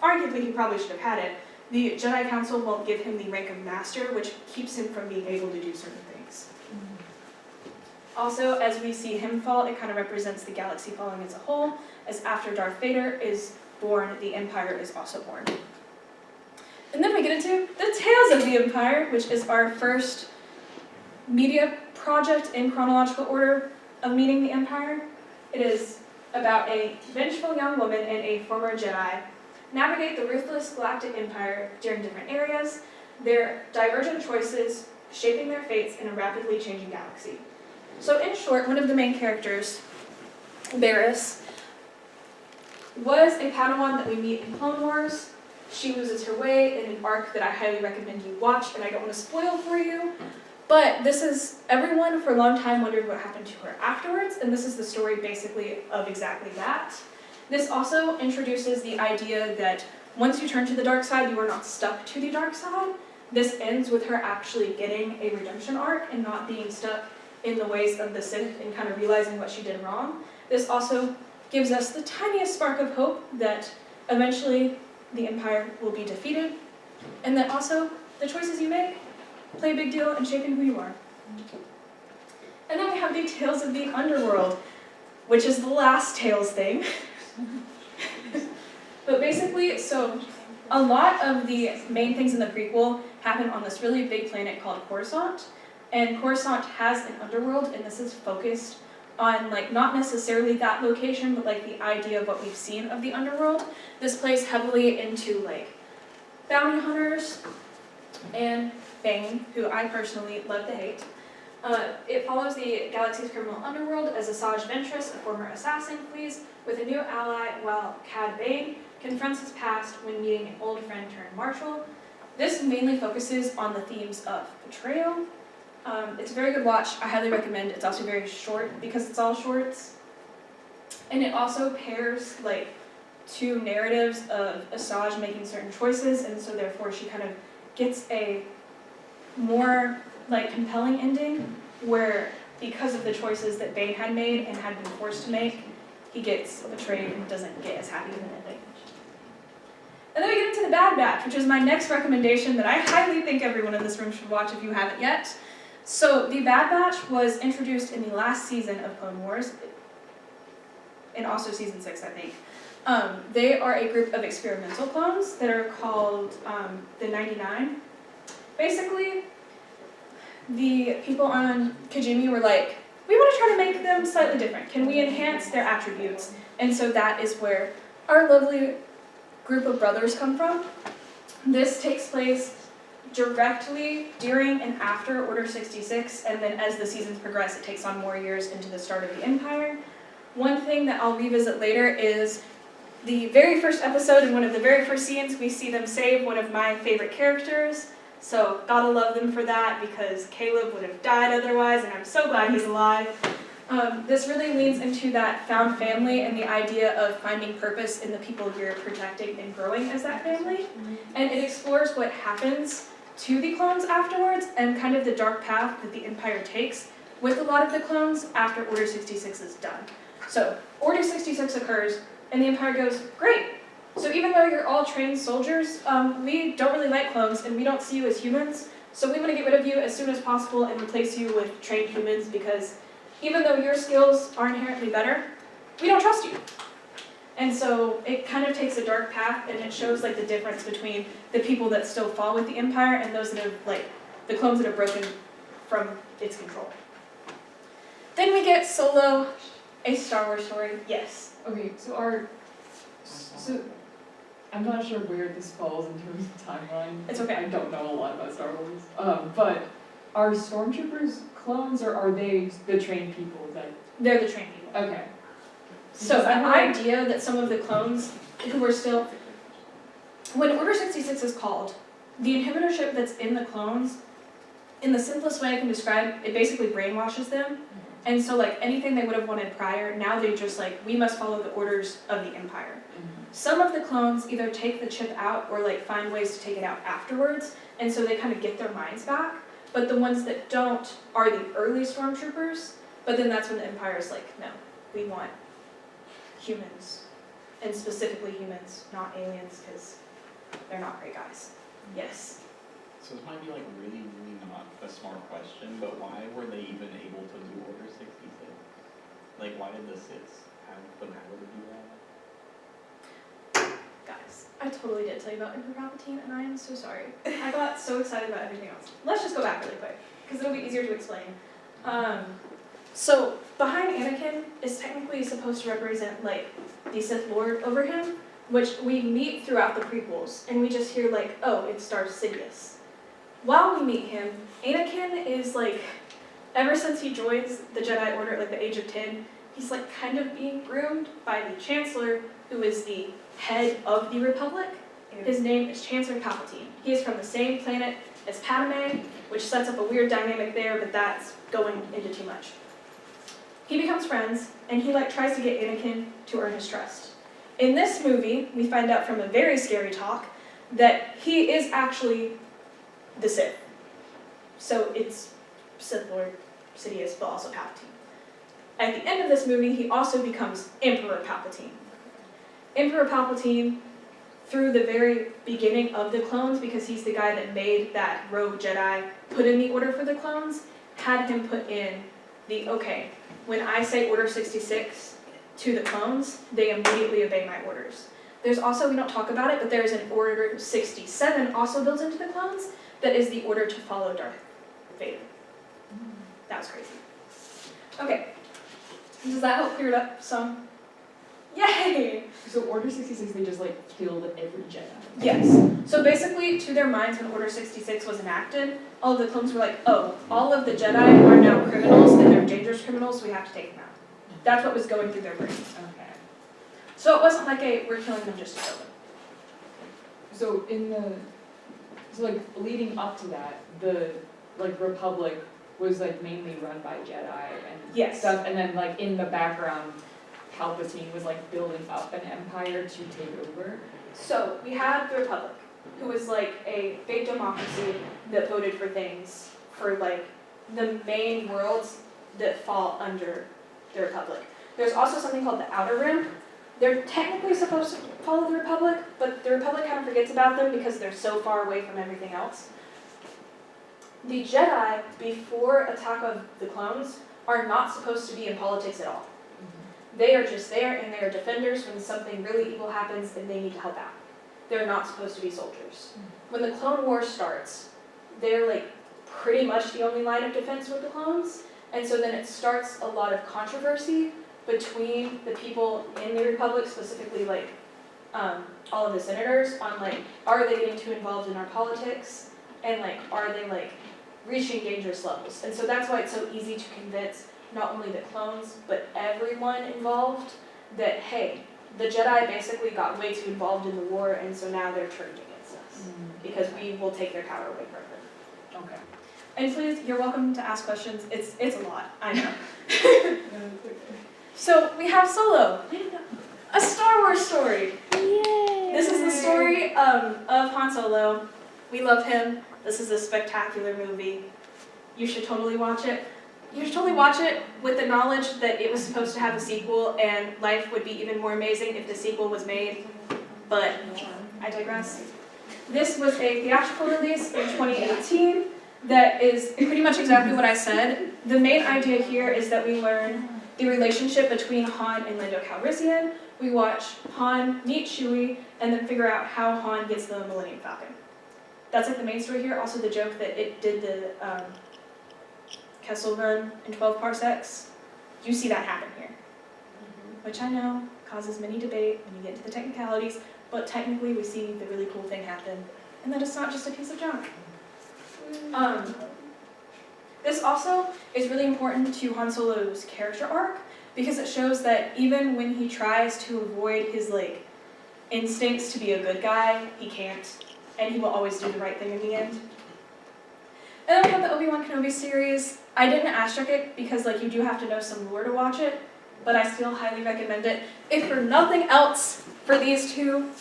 arguably he probably should have had it, the Jedi Council won't give him the rank of Master, which keeps him from being able to do certain things. Also, as we see him fall, it kind of represents the galaxy falling as a whole, as after Darth Vader is born, the Empire is also born. And then we get into the Tales of the Empire, which is our first media project in chronological order of meeting the Empire. It is about a vengeful young woman and a former Jedi navigate the ruthless galactic empire during different areas, their divergent choices shaping their fates in a rapidly changing galaxy. So in short, one of the main characters, Barriss, was a Padawan that we meet in Clone Wars. She loses her way in an arc that I highly recommend you watch, and I don't want to spoil for you. But this is, everyone for a long time wondered what happened to her afterwards, and this is the story basically of exactly that. This also introduces the idea that once you turn to the dark side, you are not stuck to the dark side. This ends with her actually getting a redemption arc and not being stuck in the ways of the Sith and kind of realizing what she did wrong. This also gives us the tiniest spark of hope that eventually the Empire will be defeated, and that also the choices you make play a big deal in shaping who you are. And then we have the Tales of the Underworld, which is the last Tales thing. But basically, so a lot of the main things in the prequel happen on this really big planet called Coruscant, and Coruscant has an underworld, and this is focused on like not necessarily that location, but like the idea of what we've seen of the underworld. This plays heavily into like bounty hunters and Bane, who I personally love to hate. It follows the galaxy's criminal underworld as Asajj Ventress, a former assassin, flees with a new ally while Cad Bane confronts his past when meeting an old friend turned marshal. This mainly focuses on the themes of betrayal. It's a very good watch. I highly recommend. It's also very short because it's all shorts. And it also pairs like two narratives of Asajj making certain choices, and so therefore she kind of gets a more like compelling ending where because of the choices that Bane had made and had been forced to make, he gets betrayed and doesn't get as happy with an ending. And then we get into The Bad Batch, which is my next recommendation that I highly think everyone in this room should watch if you haven't yet. So The Bad Batch was introduced in the last season of Clone Wars, and also season 6, I think. They are a group of experimental clones that are called the 99. Basically, the people on Kijimi were like, we want to try to make them slightly different. Can we enhance their attributes? And so that is where our lovely group of brothers come from. This takes place directly during and after Order 66, and then as the seasons progress, it takes on more years into the start of the Empire. One thing that I'll revisit later is the very first episode, in one of the very first scenes, we see them save one of my favorite characters. So gotta love them for that because Caleb would have died otherwise, and I'm so glad he's alive. This really leans into that found family and the idea of finding purpose in the people you're protecting and growing as that family. And it explores what happens to the clones afterwards and kind of the dark path that the Empire takes with a lot of the clones after Order 66 is done. So Order 66 occurs, and the Empire goes, great! So even though you're all trained soldiers, we don't really like clones, and we don't see you as humans, so we want to get rid of you as soon as possible and replace you with trained humans because even though your skills are inherently better, we don't trust you. And so it kind of takes a dark path, and it shows like the difference between the people that still fall with the Empire and those that have, like, the clones that have broken from its control. Then we get Solo, a Star Wars story, yes. Okay, so I'm not sure where this falls in terms of timeline. It's okay. I don't know a lot about Star Wars. But are stormtroopers clones, or are they the trained people that? They're the trained people. Okay. So the idea that some of the clones who were still, when Order 66 is called, the inhibitorship that's in the clones, in the simplest way I can describe, it basically brainwashes them. And so like anything they would have wanted prior, now they just like, we must follow the orders of the Empire. Some of the clones either take the chip out or like find ways to take it out afterwards, and so they kind of get their minds back. But the ones that don't are the early stormtroopers, but then that's when the Empire is like, no, we want humans, and specifically humans, not aliens, because they're not great guys. Yes. So this might be like really not a smart question, but why were they even able to do Order 66? Like, why did the Sith have the power to do that? Guys, I totally did tell you about Emperor Palpatine, and I am so sorry. I got so excited about everything else. Let's just go back really quick, because it'll be easier to explain. So, behind Anakin is technically supposed to represent, like, the Sith Lord over him, which we meet throughout the prequels, and we just hear, like, oh, it's Darth Sidious. While we meet him, Anakin is, like, ever since he joins the Jedi Order at, like, the age of 10, he's like kind of being groomed by the Chancellor, who is the head of the Republic. His name is Chancellor Palpatine. He is from the same planet as Padme, which sets up a weird dynamic there, but that's going into too much. He becomes friends, and he like tries to get Anakin to earn his trust. In this movie, we find out from a very scary talk that he is actually the Sith. So it's Sith Lord Sidious, but also Palpatine. At the end of this movie, he also becomes Emperor Palpatine. Emperor Palpatine, through the very beginning of the clones, because he's the guy that made that rogue Jedi put in the order for the clones, had him put in the, okay, when I say Order 66 to the clones, they immediately obey my orders. There's also, we don't talk about it, but there's an Order 67 also built into the clones that is the order to follow Darth Vader. That was crazy. Okay, does that help clear it up some? Yay! So Order 66, they just like killed every Jedi. Yes. So basically, to their minds, when Order 66 was enacted, all of the clones were like, oh, all of the Jedi are now criminals, and they're dangerous criminals, so we have to take them out. That's what was going through their brains. Okay. So it wasn't like we're killing them just to kill them. So so like leading up to that, the like Republic was like mainly run by Jedi and Yes. stuff, and then like in the background, Palpatine was like building up an empire to take over. So we had the Republic, who was like a fake democracy that voted for things for like the main worlds that fall under the Republic. There's also something called the Outer Rim. They're technically supposed to follow the Republic, but the Republic kind of forgets about them because they're so far away from everything else. The Jedi, before Attack of the Clones, are not supposed to be in politics at all. They are just there, and they are defenders when something really evil happens and they need to help out. They're not supposed to be soldiers. When the Clone Wars starts, they're like pretty much the only line of defense with the clones, and so then it starts a lot of controversy between the people in the Republic, specifically like all of the senators, on like, are they getting too involved in our politics, and like, are they like reaching dangerous levels? And so that's why it's so easy to convince not only the clones, but everyone involved that, hey, the Jedi basically got way too involved in the war, and so now they're turned against us, because we will take their power away from them. Okay. And please, you're welcome to ask questions. It's a lot, I know. So we have Solo, a Star Wars story. Yay! This is the story of Han Solo. We love him. This is a spectacular movie. You should totally watch it. You should totally watch it with the knowledge that it was supposed to have a sequel, and life would be even more amazing if the sequel was made. But I digress. This was a theatrical release in 2018 that is pretty much exactly what I said. The main idea here is that we learn the relationship between Han and Lando Calrissian. We watch Han meet Chewie and then figure out how Han gets the Millennium Falcon. That's like the main story here. Also the joke that it did the Kessel Run in 12 parsecs. You see that happen here. Which I know causes many debate when you get into the technicalities, but technically we see the really cool thing happen, and that it's not just a piece of junk. This also is really important to Han Solo's character arc, because it shows that even when he tries to avoid his like instincts to be a good guy, he can't, and he will always do the right thing in the end. And then we have the Obi-Wan Kenobi series. I didn't asterisk it because like you do have to know some lore to watch it, but I still highly recommend it, if for nothing else, for these two,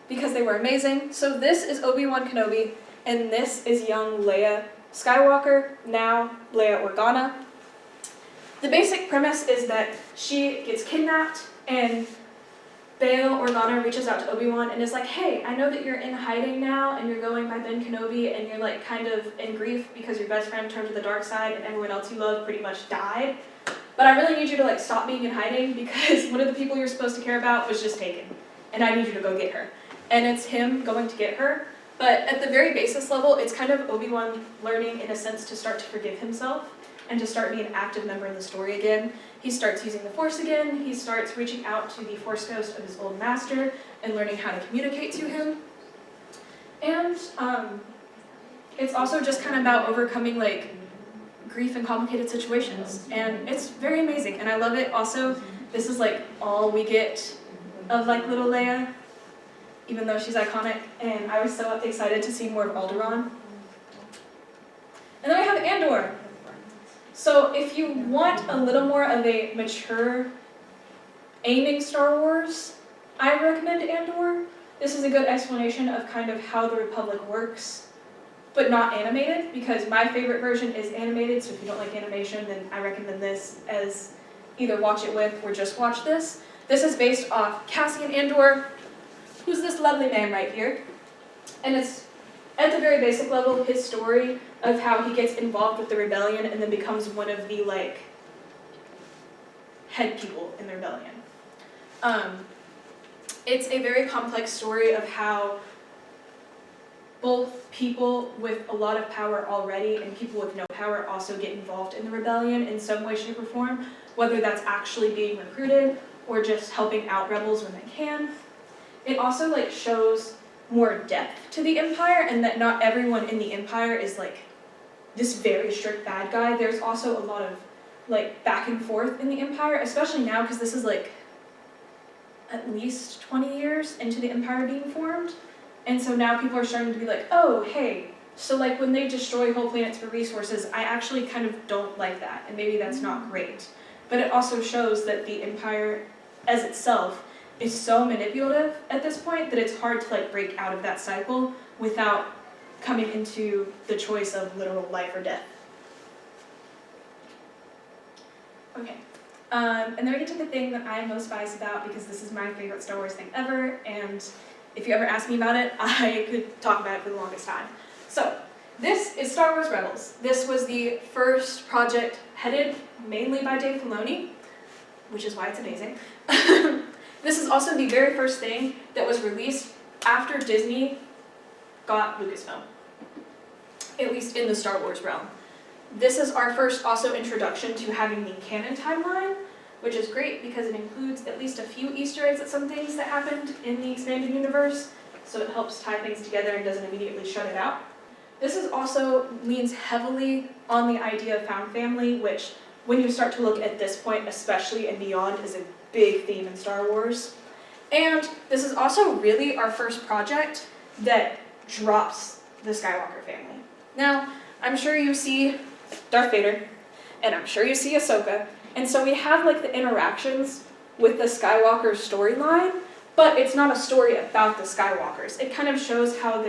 because they were amazing. So this is Obi-Wan Kenobi, and this is young Leia Skywalker, now Leia Organa. The basic premise is that she gets kidnapped, and Bail Organa reaches out to Obi-Wan and is like, hey, I know that you're in hiding now, and you're going by Ben Kenobi, and you're like kind of in grief because your best friend turned to the dark side, and everyone else you love pretty much died. But I really need you to like stop being in hiding, because one of the people you're supposed to care about was just taken, and I need you to go get her. And it's him going to get her. But at the very basis level, it's kind of Obi-Wan learning, in a sense, to start to forgive himself and to start being an active member in the story again. He starts using the Force again. He starts reaching out to the Force ghost of his old master and learning how to communicate to him. And it's also just kind of about overcoming like grief and complicated situations, and it's very amazing, and I love it. Also, this is like all we get of like little Leia, even though she's iconic, and I was so excited to see more of Alderaan. And then we have Andor. So if you want a little more of a mature aiming Star Wars, I recommend Andor. This is a good explanation of kind of how the Republic works, but not animated, because my favorite version is animated, so if you don't like animation, then I recommend this as either watch it with or just watch this. This is based off Cassian Andor, who's this lovely man right here, and it's at the very basic level his story of how he gets involved with the rebellion and then becomes one of the like head people in the rebellion. It's a very complex story of how both people with a lot of power already and people with no power also get involved in the rebellion in some way, shape, or form, whether that's actually being recruited or just helping out rebels when they can. It also like shows more depth to the Empire, and that not everyone in the Empire is like this very strict bad guy. There's also a lot of like back and forth in the Empire, especially now because this is like at least 20 years into the Empire being formed. And so now people are starting to be like, oh, hey, so like when they destroy whole planets for resources, I actually kind of don't like that, and maybe that's not great. But it also shows that the Empire as itself is so manipulative at this point that it's hard to like break out of that cycle without coming into the choice of literal life or death. Okay. And then we get to the thing that I'm most biased about, because this is my favorite Star Wars thing ever, and if you ever ask me about it, I could talk about it for the longest time. So, this is Star Wars Rebels. This was the first project headed mainly by Dave Filoni, which is why it's amazing. This is also the very first thing that was released after Disney got Lucasfilm, at least in the Star Wars realm. This is our first also introduction to having the canon timeline, which is great because it includes at least a few Easter eggs at some things that happened in the expanded universe, so it helps tie things together and doesn't immediately shut it out. This is also leans heavily on the idea of found family, which when you start to look at this point, especially and beyond, is a big theme in Star Wars. And this is also really our first project that drops the Skywalker family. Now, I'm sure you see Darth Vader, and I'm sure you see Ahsoka, and so we have like the interactions with the Skywalker storyline, but it's not a story about the Skywalkers. It kind of shows how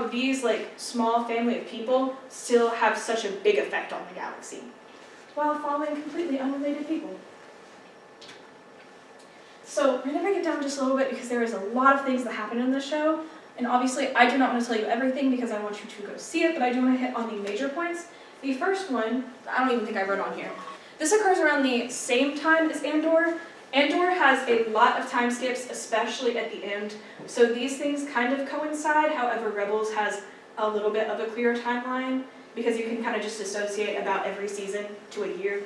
these like small family of people still have such a big effect on the galaxy, while following completely unrelated people. So we're gonna break it down just a little bit because there is a lot of things that happen in the show, and obviously I do not want to tell you everything because I want you to go see it, but I do want to hit on the major points. The first one, I don't even think I wrote on here. This occurs around the same time as Andor. Andor has a lot of time skips, especially at the end, so these things kind of coincide. However, Rebels has a little bit of a clearer timeline because you can kind of just associate about every season to a year.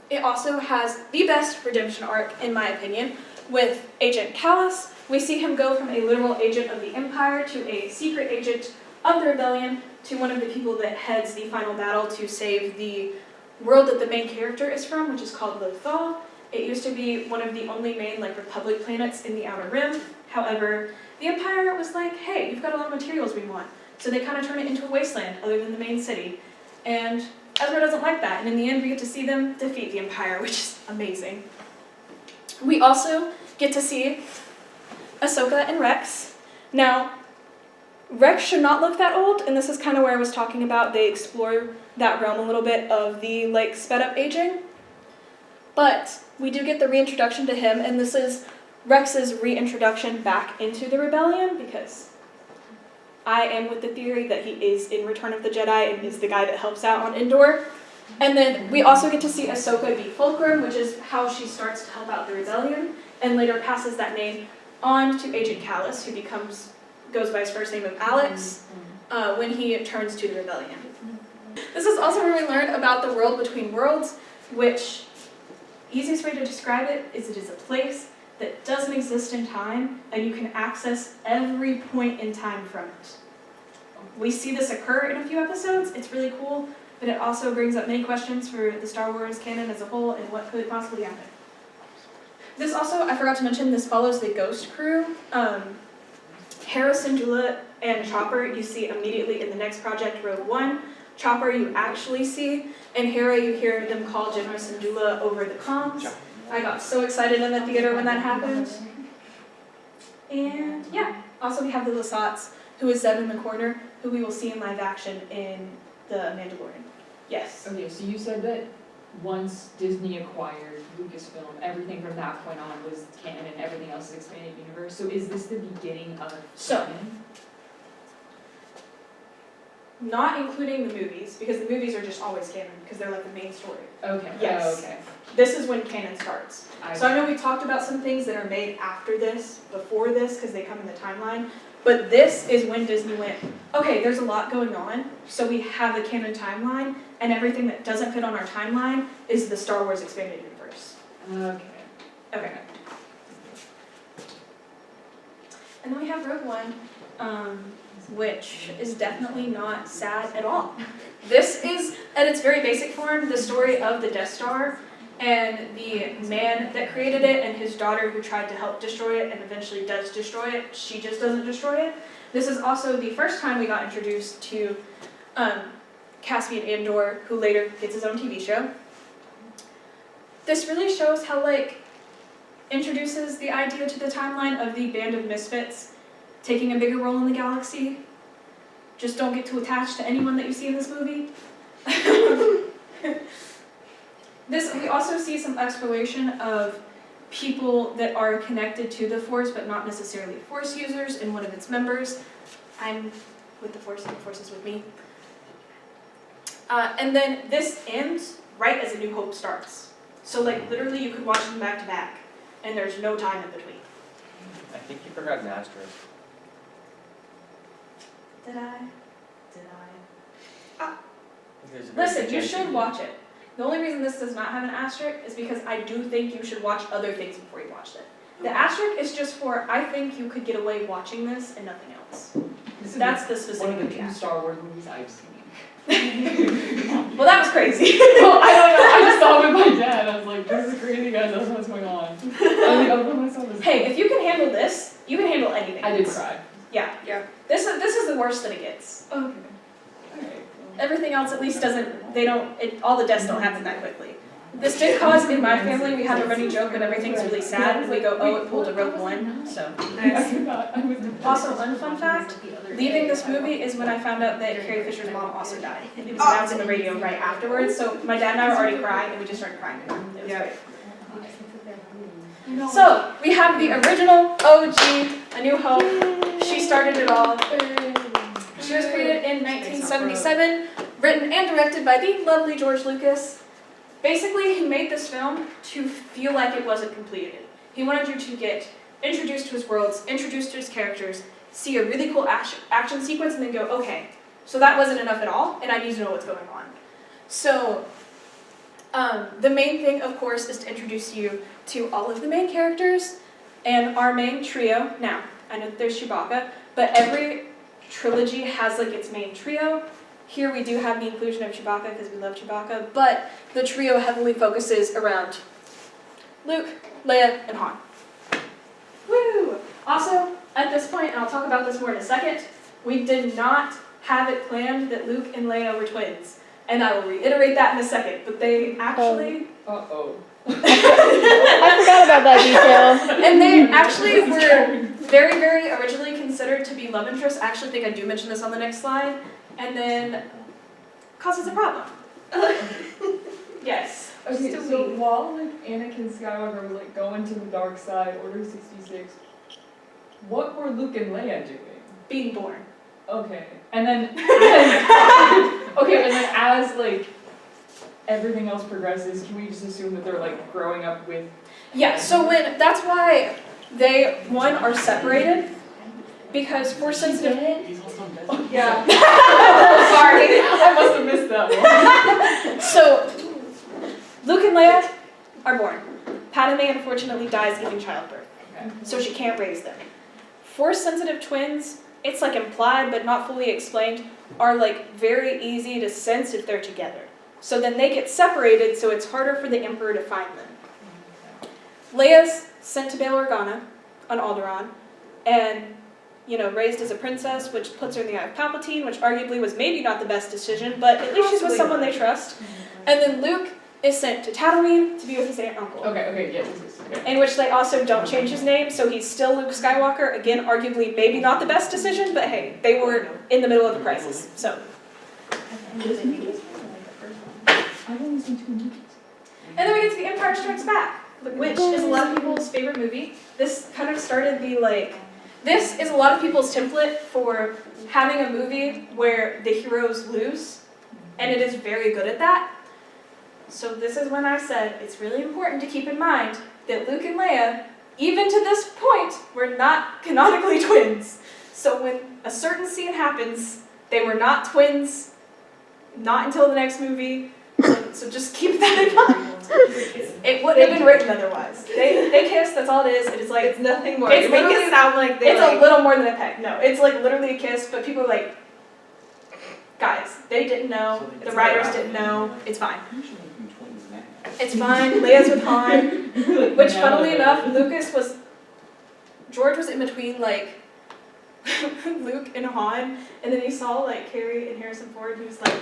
It also has the best redemption arc, in my opinion, with Agent Kallus. We see him go from a literal agent of the Empire to a secret agent of the Rebellion to one of the people that heads the final battle to save the world that the main character is from, which is called Lothal. It used to be one of the only main like Republic planets in the Outer Rim. However, the Empire was like, hey, you've got a lot of materials we want. So they kind of turn it into a wasteland other than the main city. And Ezra doesn't like that, and in the end we get to see them defeat the Empire, which is amazing. We also get to see Ahsoka and Rex. Now, Rex should not look that old, and this is kind of where I was talking about. They explore that realm a little bit of the like sped up aging. But we do get the reintroduction to him, and this is Rex's reintroduction back into the Rebellion, because I am with the theory that he is in Return of the Jedi and is the guy that helps out on Endor. And then we also get to see Ahsoka be Fulcrum, which is how she starts to help out the Rebellion, and later passes that name on to Agent Kallus, who goes by his first name of Alex, when he turns to the Rebellion. This is also where we learn about the world between worlds, which, easiest way to describe it is a place that doesn't exist in time, and you can access every point in time from it. we see this occur in a few episodes. It's really cool, but it also brings up many questions for the Star Wars canon as a whole and what could possibly happen. This also, I forgot to mention, this follows the Ghost crew. Hera Syndulla and Chopper you see immediately in the next project, Rogue One. Chopper you actually see, and Hera you hear them call General Syndulla over the comms. I got so excited in the theater when that happened. And yeah, also we have the Lasats, who is Zeb in the corner, who we will see in live action in The Mandalorian. Yes. Okay, so you said that once Disney acquired Lucasfilm, everything from that point on was canon and everything else is expanded universe. So is this the beginning of canon? Not including the movies, because the movies are just always canon, because they're like the main story. Okay. Yes. Oh, okay. This is when canon starts. So I know we talked about some things that are made after this, before this, because they come in the timeline, but this is when Disney went, okay, there's a lot going on, so we have the canon timeline, and everything that doesn't fit on our timeline is the Star Wars expanded universe. Okay. Okay. And then we have Rogue One, which is definitely not sad at all. This is, at its very basic form, the story of the Death Star and the man that created it and his daughter who tried to help destroy it and eventually does destroy it. She just doesn't destroy it. This is also the first time we got introduced to Caspian Andor, who later gets his own TV show. This really shows how, like, introduces the idea to the timeline of the band of misfits taking a bigger role in the galaxy. Just don't get too attached to anyone that you see in this movie. We also see some exploration of people that are connected to the Force, but not necessarily Force users, in one of its members. I'm with the Force, and the Force is with me. And then this ends right as A New Hope starts. So, like, literally you could watch them back to back, and there's no time in between. I think you forgot an asterisk. Did I? There's a very Listen, good you chance should watch it. The only reason this does not have an asterisk is because I do think you should watch other things before you watch it. The asterisk is just for, I think you could get away watching this and nothing else. That's the one specific of the two yeah. Star Wars movies I've seen. Well, that was crazy. Well, I don't know. I just saw it with my dad. I was like, this is crazy, guys. I don't know what's going on. And the other one I saw was. Hey, if you can handle this, you can handle anything. I did cry. Yeah. This is the worst that it gets. Okay. Alright. Everything else at least doesn't, all the deaths don't happen that quickly. This did cause, in my family, we have a running joke when everything's really sad, we go, oh, it pulled a Rogue One, so. I forgot. I was. Also, unfun fact, leaving this movie is when I found out that Carrie Fisher's mom also died. It was announced in the radio right afterwards, so my dad and I were already crying, and we just started crying again. It was great. So, we have the original OG, A New Hope. She started it all. She was created in 1977, written and directed by the lovely George Lucas. Basically, he made this film to feel like it wasn't completed. He wanted you to get introduced to his worlds, introduced to his characters, see a really cool action sequence, and then go, okay, so that wasn't enough at all, and I need to know what's going on. So, the main thing, of course, is to introduce you to all of the main characters and our main trio. Now, I know that there's Chewbacca, but every trilogy has like its main trio. Here we do have the inclusion of Chewbacca because we love Chewbacca, but the trio heavily focuses around Luke, Leia, and Han. Woo! Also, at this point, and I'll talk about this more in a second, we did not have it planned that Luke and Leia were twins. And I will reiterate that in a second, but they actually... Uh-oh. I forgot about that detail. And they actually were very, very originally considered to be love interests. I actually think I do mention this on the next slide. And then causes a problem. Yes. Okay, so while like Anakin Skywalker was like going to the dark side, Order 66, what were Luke and Leia doing? Being born. Okay, and then as like everything else progresses, can we just assume that they're like growing up with? Yeah, so that's why they, are separated, because Force sensitive... He's also on Desmond. Yeah. Sorry. I must have missed that one. So, Luke and Leia are born. Padme unfortunately dies giving childbirth, Okay. so she can't raise them. Force sensitive twins it's like implied but not fully explained, are like very easy to sense if they're together. So then they get separated, so it's harder for the Emperor to find them. Leia's sent to Bail Organa on Alderaan, and raised as a princess, which puts her in the eye of Palpatine, which arguably was maybe not the best decision, but at least she's with someone they trust. And then Luke is sent to Tatooine to be with his aunt and uncle. Okay, yes, okay. In which they also don't change his name, so he's still Luke Skywalker. Again, arguably maybe not the best decision, but hey, they were in the middle of a crisis, so. I've only seen 2 movies. And then we get to The Empire Strikes Back, which is a lot of people's favorite movie. This kind of started this is a lot of people's template for having a movie where the heroes lose, and it is very good at that. So this is when I said it's really important to keep in mind that Luke and Leia, even to this point, were not canonically twins. So when a certain scene happens, they were not twins, not until the next movie. So just keep that in mind. It wouldn't have been written otherwise. They kiss, that's all it is. It is like, It's nothing more. It's You make literally- it sound like they it's a little more than a peck. No, it's like literally a kiss, but people are like, guys, they didn't know, the writers didn't know, it's fine. Usually from twins now. It's fine, Leia's with Han, which funnily enough, George was in between like Luke and Han, and then he saw like Carrie and Harrison Ford, he was like,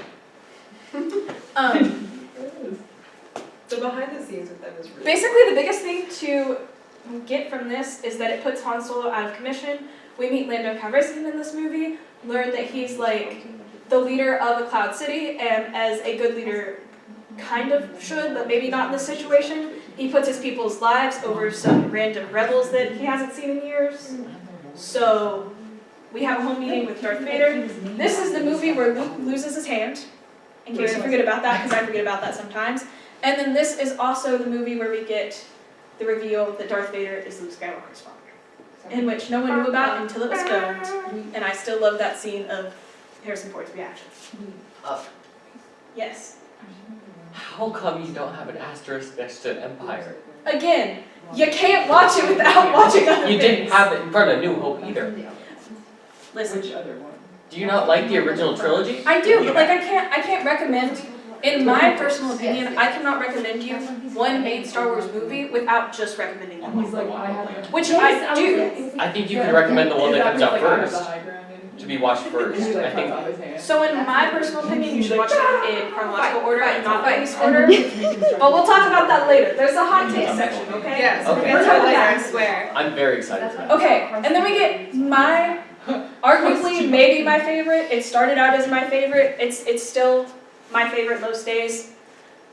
The behind the scenes with them is really basically the biggest thing to get from this is that it puts Han Solo out of commission. We meet Lando Calrissian in this movie, learn that he's like the leader of a cloud city, and as a good leader kind of should, but maybe not in this situation, he puts his people's lives over some random rebels that he hasn't seen in years. So we have a home meeting with Darth Vader. This is the movie where Luke loses his hand, in case you forget about that, because I forget about that sometimes. And then this is also the movie where we get the reveal that Darth Vader is Luke Skywalker's father, in which no one knew about until it was filmed, and I still love that scene of Harrison Ford's reaction. Yes. How come you don't have an asterisk next to Empire? Again, you can't watch it without watching other You things. didn't have it in front of New Hope either. Listen, Which other one? Do you not like the original trilogy? I do, but like I can't recommend. In my personal opinion, I cannot recommend you one main Star Wars movie without just recommending that one, He's like, I haven't. which I do. I think you can recommend the one that comes out first, to be watched first. And he like I think cuts off his hand. So in my personal opinion, you should watch it in chronological order and not release order. But we'll talk about that later. There's a hot take section, okay? Yes, Okay. we'll get to it later, I swear. I'm very excited for that. Okay, and then we get my, arguably maybe my favorite. It started out as my favorite. It's still my favorite most days.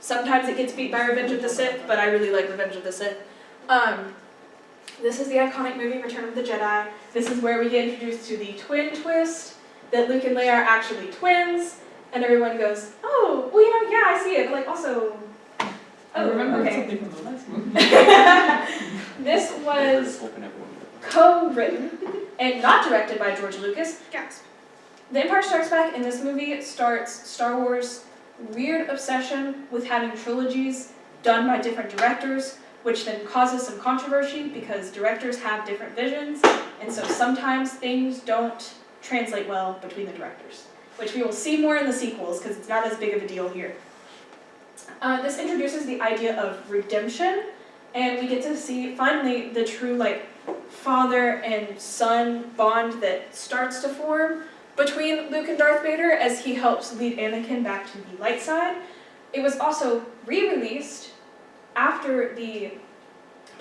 Sometimes it gets beat by Revenge of the Sith, but I really like Revenge of the Sith. This is the iconic movie Return of the Jedi. This is where we get introduced to the twin twist, that Luke and Leia are actually twins, and everyone goes, oh, well, yeah, I see it, but like also, I remember okay. something from the last movie. This was Hoping everyone- co-written and not directed by George Lucas. Gasp. The Empire Strikes Back in this movie starts Star Wars' weird obsession with having trilogies done by different directors, which then causes some controversy because directors have different visions, and so sometimes things don't translate well between the directors, which we will see more in the sequels because it's not as big of a deal here. This introduces the idea of redemption, and we get to see finally the true like father and son bond that starts to form between Luke and Darth Vader as he helps lead Anakin back to the light side. It was also re-released after the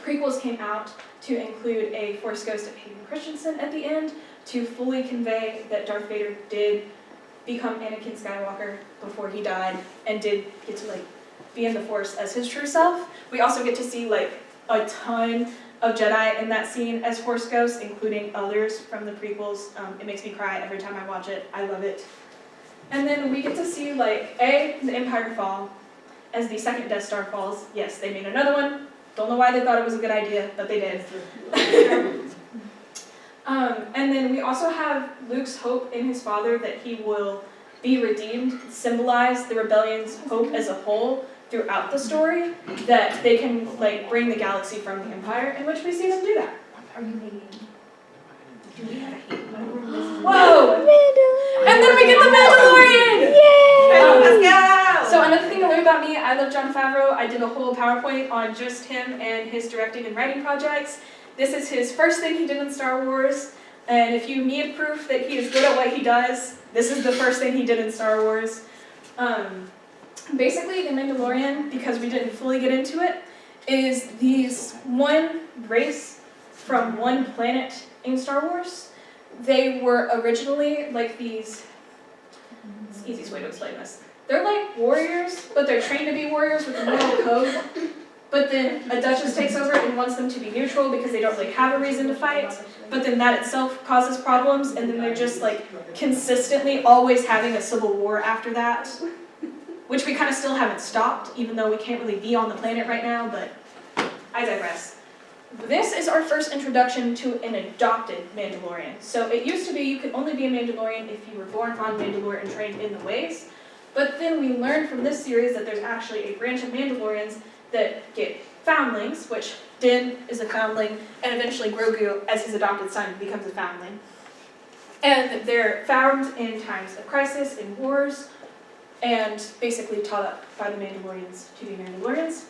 prequels came out to include a Force Ghost of Hayden Christensen at the end to fully convey that Darth Vader did become Anakin Skywalker before he died and did get to like be in the Force as his true self. We also get to see like a ton of Jedi in that scene as Force Ghosts, including others from the prequels. It makes me cry every time I watch it. I love it. And then we get to see like the Empire fall as the second Death Star falls. Yes, they made another one. Don't know why they thought it was a good idea, but they did. And then we also have Luke's hope in his father that he will be redeemed, symbolize the rebellion's hope as a whole throughout the story, that they can like bring the galaxy from the Empire, in which we see them do that. Are you making? Do we have a hate? bit about me, I love Jon Favreau. I did a whole PowerPoint on just him and his directing and writing projects. This is his first thing he did in Star Wars, and if you need proof that he is good at what he does, this is the first thing he did in Star Wars. Basically, The Mandalorian, because we didn't fully get into it, is these one race from one planet in Star Wars. They were originally like these, it's the easiest way to explain this. They're like warriors, but they're trained to be warriors with a moral code. But then a duchess takes over and wants them to be neutral because they don't really have a reason to fight. But then that itself causes problems, and then they're just like consistently always having a civil war after that. Which we kind of still haven't stopped, even though we can't really be on the planet right now, but I digress. This is our first introduction to an adopted Mandalorian. So it used to be you could only be a Mandalorian if you were born on Mandalore and trained in the ways. But then we learned from this series that there's actually a branch of Mandalorians that get foundlings, which Din is a foundling, and eventually Grogu, as his adopted son, becomes a foundling. And they're found in times of crisis, in wars, and basically taught up by the Mandalorians to be Mandalorians.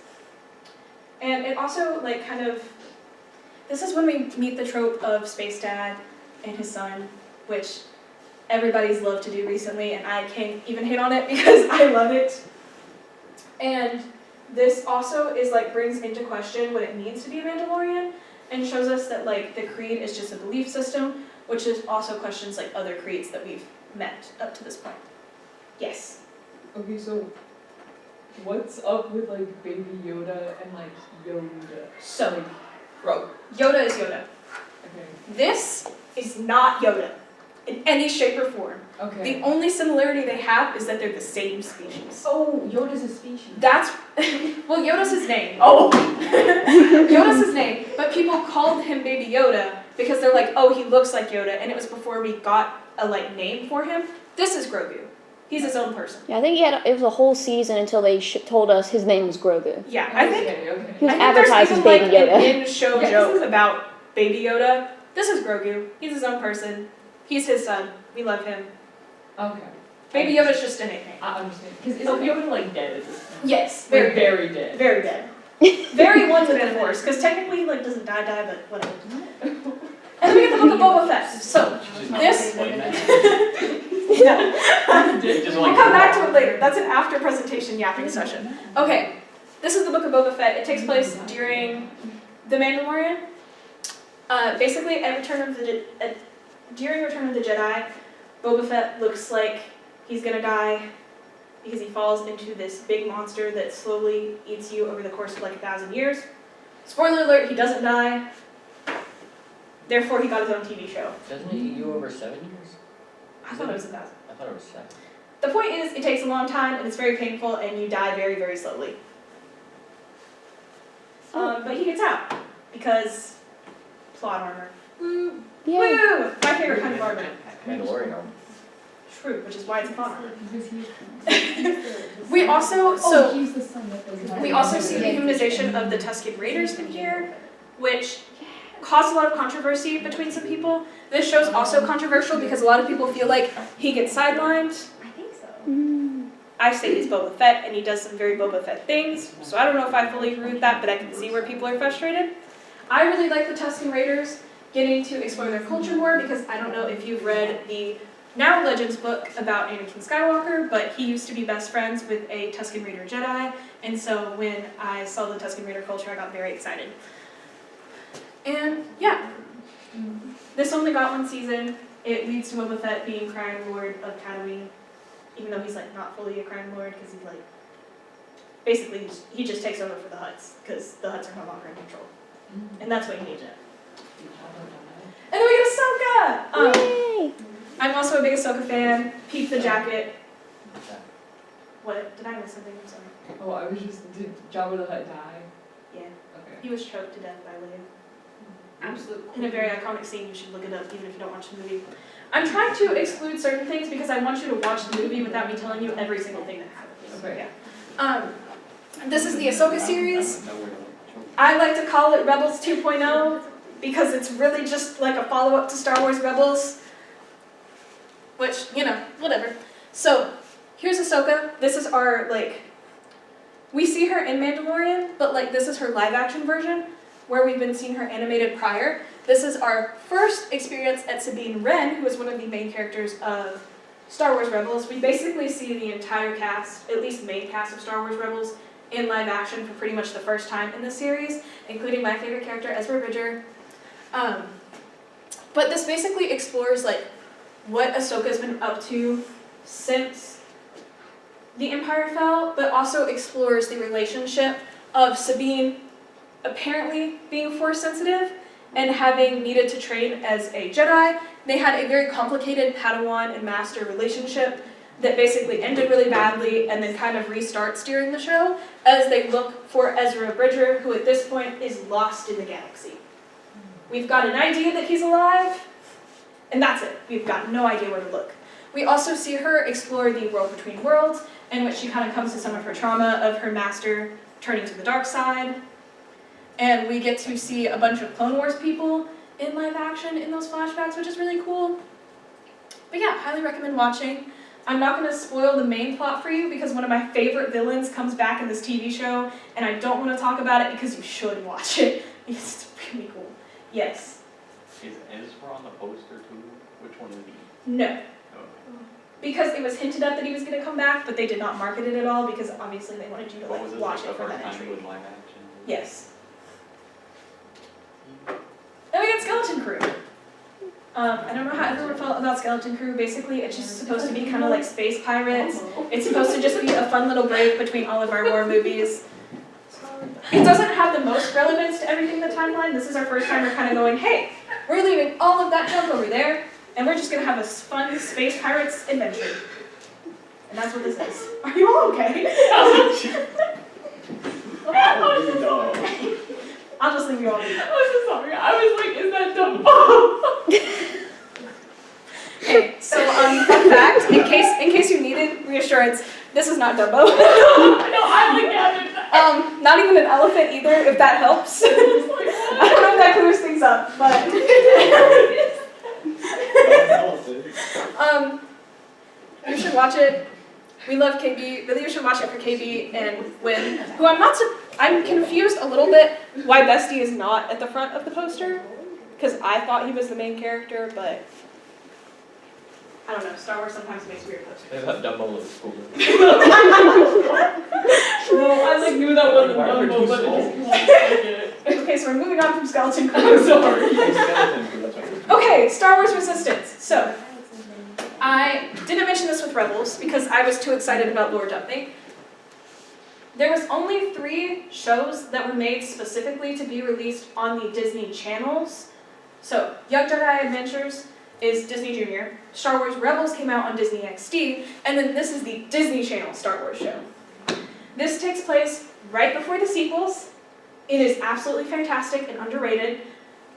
And it also, like, kind of, this is when we meet the trope of Space Dad and his son, which everybody's loved to do recently, and I can't even hate on it because I love it. And this also is, like, brings into question what it means to be a Mandalorian, and shows us that, like, the creed is just a belief system, which is also questions, like, other creeds that we've met up to this point. Yes? Okay, so what's up with like Baby Yoda and like Yoda? So, Like, bro. Yoda is Yoda. Okay. This is not Yoda in any shape or form. Okay. The only similarity they have is that they're the same species. Oh, Yoda's a species. That's, well, Yoda's his name. Oh! Yoda's his name, but people called him Baby Yoda because they're like, oh, he looks like Yoda, and it was before we got a, like, name for him. This is Grogu. He's his own person. Yeah, I think it was a whole season until they told us his name was Grogu. Yeah, I think Okay. He was I think advertised there's as even, Baby like, Yoda. an in-show Yeah, joke about Baby Yoda. This is Grogu. He's his own person. He's his son. We love him. Okay. Baby Yoda's just a nickname. I understand. Because isn't Yoda like dead at this point? Yes, Like, very dead. very dead. Very dead. Very one with the Force, because technically he like doesn't die, but whatever. And then we get the Book of Boba Fett. So, this... Explain that. No. Just We'll like- come back to it later. That's an after presentation yapping session. Okay, this is the Book of Boba Fett. It takes place during The Mandalorian. Basically, at during Return of the Jedi, Boba Fett looks like he's gonna die because he falls into this big monster that slowly eats you over the course of like 1,000 years. Spoiler alert, he doesn't die. Therefore, he got his own TV show. Doesn't it eat you over 7 years? I thought it was 1,000. I thought it was 7. The point is, it takes a long time, and it's very painful, and you die very, very slowly. But he gets out, because plot armor. Woo! Yeah. Woo! My favorite kind of armor. Mandalorian armor. True, which is why it's plot armor. Because he's We also, so, he's the son that doesn't we also see the humanization of the Tusken Raiders in here, which caused a lot of controversy between some people. This show's also controversial because a lot of people feel like he gets sidelined. I think so. Mm. I say he's Boba Fett, and he does some very Boba Fett things, so I don't know if I fully agree with that, but I can see where people are frustrated. I really like the Tusken Raiders getting to explore their culture more, because I don't know if you've read the Now Legends book about Anakin Skywalker, but he used to be best friends with a Tusken Raider Jedi, and so when I saw the Tusken Raider culture, I got very excited. And yeah, this only got one season. It leads to Boba Fett being Crime Lord of Tatooine, even though he's like not fully a Crime Lord, because he's like, basically he just takes over for the Hutts, because the Hutts are no longer in control. And that's what he needs it. And then we get Ahsoka! Yay! I'm also a big Ahsoka fan. Peep the jacket. What? Did I miss something? I'm sorry. Oh, I was just, did Jabba the Hutt die? Yeah. Okay. He was choked to death by Leia. Absolutely. In a very iconic scene, you should look it up even if you don't watch the movie. I'm trying to exclude certain things because I want you to watch the movie without me telling you every single thing that happens. Okay. Yeah. This is the Ahsoka series. I like to call it Rebels 2.0 because it's really just like a follow-up to Star Wars Rebels. Which, you know, whatever. So, here's Ahsoka. This is our, like, We see her in Mandalorian, but like this is her live action version, where we've been seeing her animated prior. This is our first experience at Sabine Wren, who is one of the main characters of Star Wars Rebels. We basically see the entire cast, at least main cast of Star Wars Rebels, in live action for pretty much the first time in the series, including my favorite character, Ezra Bridger. But this basically explores like what Ahsoka's been up to since the Empire fell, but also explores the relationship of Sabine apparently being Force sensitive and having needed to train as a Jedi. They had a very complicated Padawan and Master relationship that basically ended really badly and then kind of restarts during the show as they look for Ezra Bridger, who at this point is lost in the galaxy. We've got an idea that he's alive, and that's it. We've got no idea where to look. We also see her explore the world between worlds, in which she kind of comes to some of her trauma of her master turning to the dark side. And we get to see a bunch of Clone Wars people in live action in those flashbacks, which is really cool. But yeah, highly recommend watching. I'm not going to spoil the main plot for you because one of my favorite villains comes back in this TV show, and I don't want to talk about it because you should watch it. It's really cool. Yes. Is Ezra on the poster too? Which one is he? No. Oh. Because it was hinted at that he was going to come back, but they did not market it at all because obviously they wanted you to What was like this, watch like it for the that first time entry. with live action? Yes. Then we got Skeleton Crew. I don't know how everyone felt about Skeleton Crew. Basically, it's just supposed to be kind of like space pirates. It's supposed to just be a fun little break between all of our war movies. It doesn't have the most relevance to everything in the timeline. This is our first time we're kind of going, hey, we're leaving all of that junk over there, and we're just going to have a fun space pirates adventure. And that's what this is. Are you all okay? I'll just leave you all be. I'm so sorry. I was like, is that Dumbo? Okay, so fun fact, in case you needed reassurance, this is not Dumbo. No, I like Gavin. Not even an elephant either, if that helps. I don't know if that clears things up, but you should watch it. We love KB. Really, you should watch it for KB and Wynn, who I'm confused a little bit why Bestie is not at the front of the poster, because I thought he was the main character, but I don't know. Star Wars sometimes makes weird posters. I thought Dumbo looked cool. No, I like knew that wasn't Why are they Dumbo, too but small? it just came out. Okay, so we're moving on from Skeleton Crew. I'm sorry. Skeleton Crew, that's right. Okay, Star Wars Resistance. So, I didn't mention this with Rebels because I was too excited about lore dumping. There was only 3 shows that were made specifically to be released on the Disney channels. So, Young Jedi Adventures is Disney Junior, Star Wars Rebels came out on Disney XD, and then this is the Disney Channel Star Wars show. This takes place right before the sequels. It is absolutely fantastic and underrated,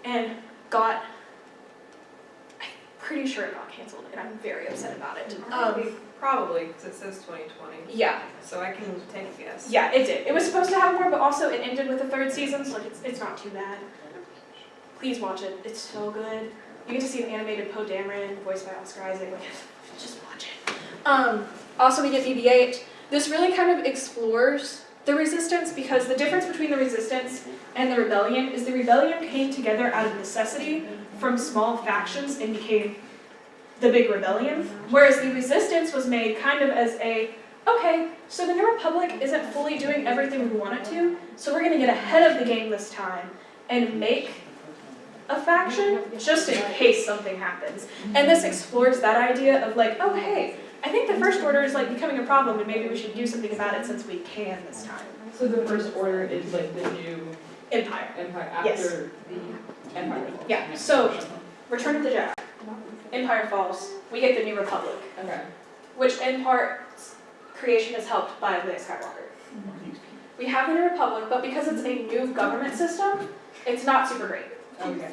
and I'm pretty sure it got canceled, and I'm very upset about it. Probably, because it says 2020, Yeah, so I can take a guess. yeah, it did. It was supposed to have more, but also it ended with a 3rd season, so like it's not too bad. Please watch it. It's so good. You get to see an animated Poe Dameron, voiced by Oscar Isaac. Like, just watch it. Also, we get BB-8. This really kind of explores the Resistance because the difference between the Resistance and the Rebellion is the Rebellion came together out of necessity from small factions and became the big rebellion, whereas the Resistance was made kind of as a, okay, so the New Republic isn't fully doing everything we want it to, so we're going to get ahead of the game this time and make a faction just in case something happens. And this explores that idea of like, oh hey, I think the First Order is like becoming a problem and maybe we should do something about it since we can this time. So the First Order is like the new Empire. Empire after Yes. the Empire. Yeah, so Return of the Jedi. Empire falls, we get the New Republic, Okay. which in part creation is helped by Luke Skywalker. We have the New Republic, but because it's a new government system, it's not super great. Okay.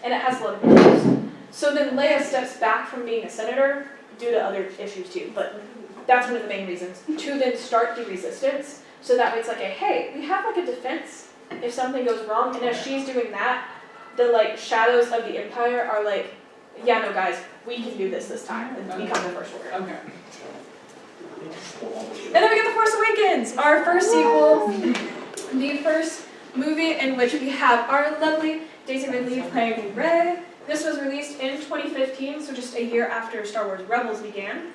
And it has a lot of issues. So then Leia steps back from being a senator due to other issues too, but that's one of the main reasons, to then start the Resistance, so that way it's like a, hey, we have like a defense if something goes wrong, and as she's doing that, the like shadows of the Empire are like, yeah, no guys, we can do this time, and become the First Order. Okay. And then we get The Force Awakens, our first sequel, the first movie in which we have our lovely Daisy Ridley playing Rey. This was released in 2015, so just a year after Star Wars Rebels began.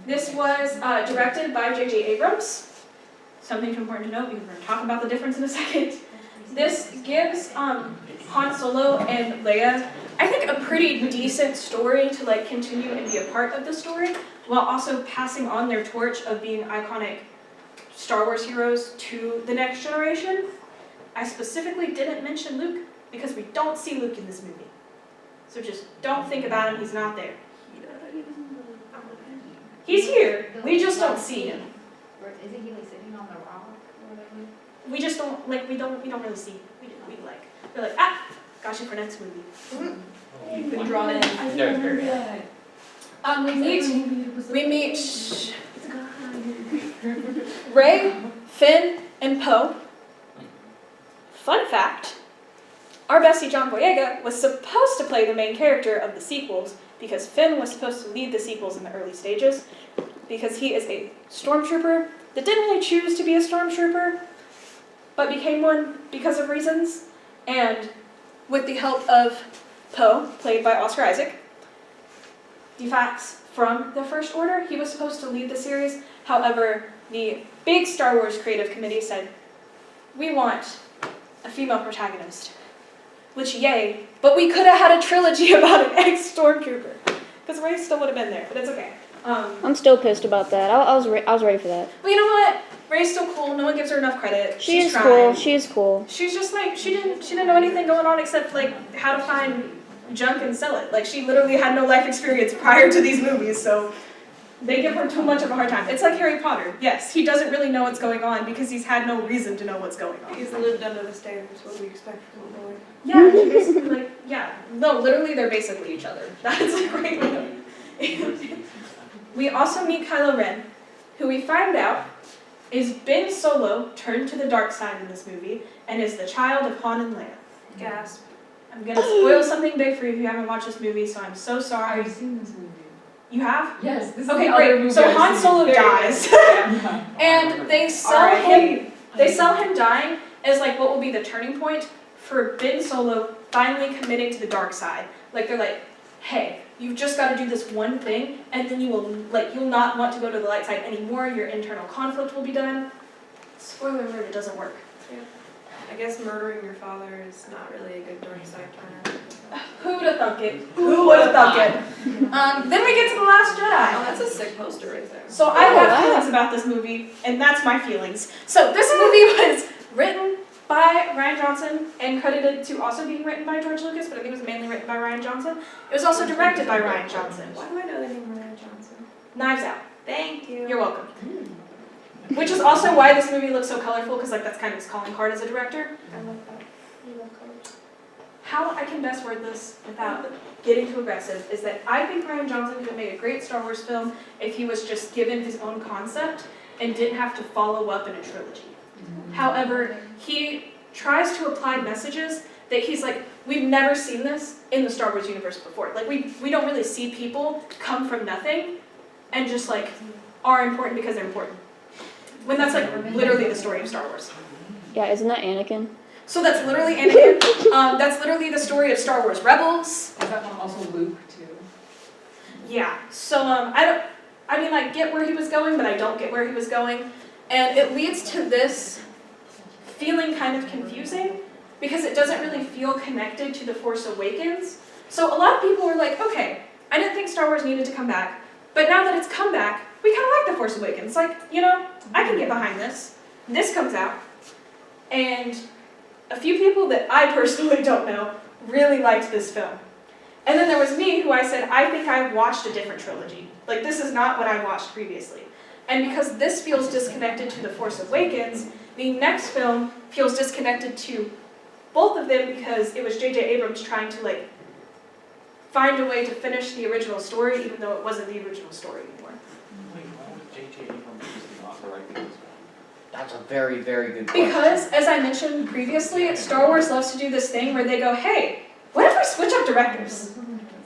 This was directed by J.J. Abrams. Something important to note, because we're going to talk about the difference in a second. This gives Han Solo and Leia, I think, a pretty decent story to like continue and be a part of the story, while also passing on their torch of being iconic Star Wars heroes to the next generation. I specifically didn't mention Luke because we don't see Luke in this movie. So just don't think about him, he's not there. He's here, we just don't see him. Isn't he like sitting on the rock or whatever? We just don't, like, we don't really see him. We're like, got you for next movie. You've been drawn in. I didn't remember that. We meet Rey, Finn, and Poe. Fun fact, our bestie John Boyega was supposed to play the main character of the sequels because Finn was supposed to lead the sequels in the early stages because he is a stormtrooper that didn't really choose to be a stormtrooper but became one because of reasons, and with the help of Poe, played by Oscar Isaac, defects from the First Order. He was supposed to lead the series. However, the big Star Wars creative committee said, we want a female protagonist. Which, yay, but we could have had a trilogy about an ex-stormtrooper. Because Rey still would have been there, but it's okay. I'm still pissed about that. I was ready for that. Well, you know what? Rey's still cool. No one gives her enough credit. She She's is trying. cool. She is cool. She's just like, she didn't know anything going on except like how to find junk and sell it. Like she literally had no life experience prior to these movies, so they give her too much of a hard time. It's like Harry Potter. Yes, he doesn't really know what's going on because he's had no reason to know what's going on. He's lived under the standards, what we expect from a boy. Yeah, she basically like, yeah. No, literally they're basically each other. That's a great way of it. We also meet Kylo Ren, who we find out is Ben Solo turned to the dark side in this movie and is the child of Han and Leia. Gasp. I'm gonna spoil something big for you if you haven't watched this movie, so I'm so sorry. I've seen this movie. You have? Yes, this is Okay, the other great. movie So I've Han seen. Solo There you go. dies. Yeah. And they sell him. They sell him dying as like what will be the turning point for Ben Solo finally committing to the dark side. Like they're like, hey, you've just got to do this one thing, and then you'll not want to go to the light side anymore. Your internal conflict will be done. Spoiler alert: it doesn't work. I guess murdering your father is not really a good dark side turner. Who would have thunk it? Who would have thunk it? Then we get to the Last Oh, Jedi. that's a sick poster right there. So I've got wow. feelings about this movie, and that's my feelings. So this movie was written by Rian Johnson and credited to also being written by George Lucas, but I think it was mainly written by Rian Johnson. It was also directed by Rian Johnson. Why do I know the name Ryan Johnson? Knives Out. Thank you. You're welcome. Which is also why this movie looks so colorful, because like that's kind of his calling card as a director. I love that. You love colors. How I can best word this without getting too aggressive is that I think Rian Johnson could have made a great Star Wars film if he was just given his own concept and didn't have to follow up in a trilogy. However, he tries to apply messages that he's like, we've never seen this in the Star Wars universe before. Like we don't really see people come from nothing and just like are important because they're important. When that's like literally the story of Star Wars. Yeah, isn't that Anakin? So that's literally Anakin. That's literally the story of Star Wars Rebels. Is that one also Luke too? Yeah. So I mean, I get where he was going, but I don't get where he was going. And it leads to this feeling kind of confusing because it doesn't really feel connected to The Force Awakens. So a lot of people were like, okay, I didn't think Star Wars needed to come back, but now that it's come back, we kind of like The Force Awakens. Like, you know, I can get behind this. This comes out, and a few people that I personally don't know really liked this film. And then there was me, who I said, I think I watched a different trilogy. Like, this is not what I watched previously. And because this feels disconnected to The Force Awakens, the next film feels disconnected to both of them because it was J.J. Abrams trying to, like, find a way to finish the original story, even though it wasn't the original story anymore. Wait, why was J.J. Abrams just not directing this one? That's a very, very good question. Because, as I mentioned previously, Star Wars loves to do this thing where they go, hey, what if we switch up directors?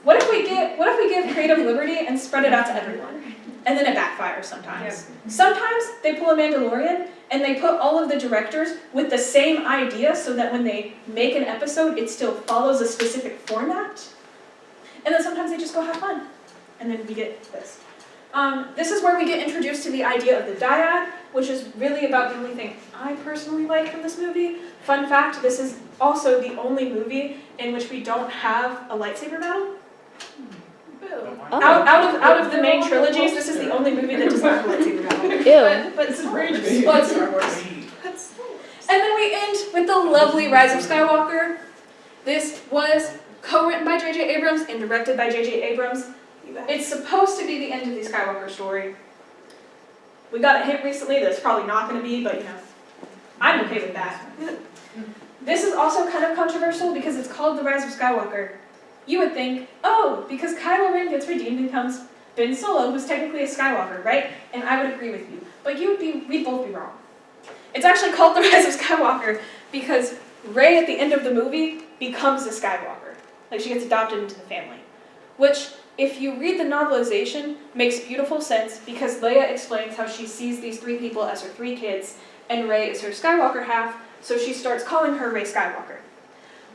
What if we give creative liberty and spread it out to everyone? and then it backfires sometimes. Sometimes they pull a Mandalorian and they put all of the directors with the same idea so that when they make an episode, it still follows a specific format. And then sometimes they just go have fun. And then we get this. This is where we get introduced to the idea of the dyad, which is really about the only thing I personally like from this movie. Fun fact, this is also the only movie in which we don't have a lightsaber battle. Oh. Out of the main trilogies, this is the only movie that does not have a lightsaber battle. Ew. But This is rage bait. but Star Wars. And then we end with the lovely Rise of Skywalker. This was co-written by J.J. Abrams and directed by J.J. Abrams. It's supposed to be the end of the Skywalker story. We got a hint recently that it's probably not going to be, but I'm okay with that. This is also kind of controversial because it's called The Rise of Skywalker. You would think, oh, because Kylo Ren gets redeemed and becomes Ben Solo, who's technically a Skywalker, right? And I would agree with you. But we'd both be wrong. It's actually called The Rise of Skywalker because Rey at the end of the movie becomes a Skywalker. Like, she gets adopted into the family. Which, if you read the novelization, makes beautiful sense because Leia explains how she sees these 3 people as her 3 kids, and Rey is her Skywalker half, so she starts calling her Rey Skywalker.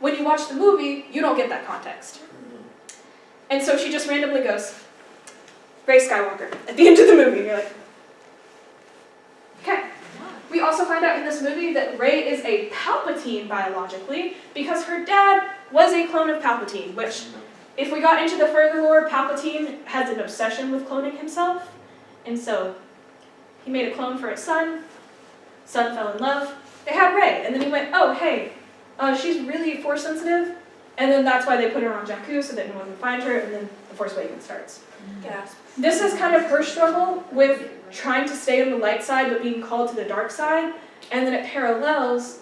When you watch the movie, you don't get that context. And so she just randomly goes, Rey Skywalker, at the end of the movie, and you're like, okay. We also find out in this movie that Rey is a Palpatine biologically because her dad was a clone of Palpatine, which, if we got into the further lore, Palpatine has an obsession with cloning himself, and so he made a clone for his son fell in love, they had Rey, and then he went, oh, hey, she's really Force sensitive, and then that's why they put her on Jakku so that no one would find her, and then the Force Awakens starts. Gasp. This is kind of her struggle with trying to stay on the light side but being called to the dark side, and then it parallels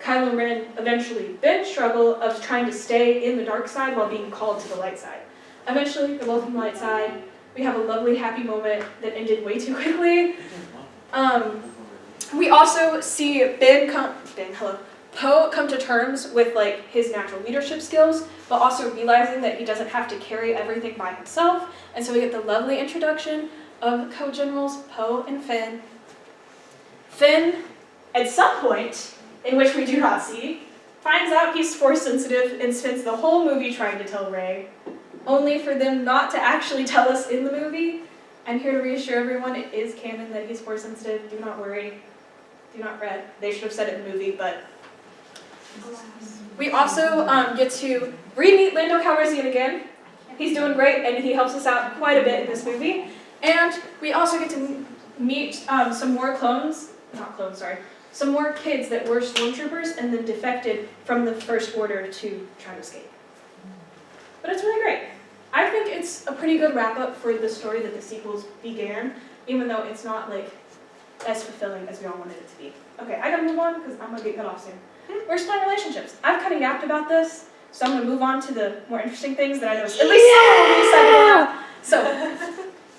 Kylo Ren eventually Ben's struggle of trying to stay in the dark side while being called to the light side. Eventually, they're both on the light side. We have a lovely happy moment that ended way too quickly. We also see Poe come to terms with his natural leadership skills, but also realizing that he doesn't have to carry everything by himself. And so we get the lovely introduction of co-generals Poe and Finn. Finn, at some point, in which we do not see, finds out he's Force sensitive and spends the whole movie trying to tell Rey, only for them not to actually tell us in the movie. I'm here to reassure everyone it is canon that he's Force sensitive. Do not worry. Do not fret. They should have said it in the movie, but... We also get to re-meet Lando Calrissian again. He's doing great, and he helps us out quite a bit in this movie. And we also get to meet some more some more kids that were stormtroopers and then defected from the First Order to try to escape. But it's really great. I think it's a pretty good wrap-up for the story that the sequels began, even though it's not as fulfilling as we all wanted it to be. Okay, I gotta move on because I'm gonna get cut off soon. We're exploring relationships. I've kind of yapped about this, so I'm gonna move on to the more interesting things that I know at least someone will be excited about. So,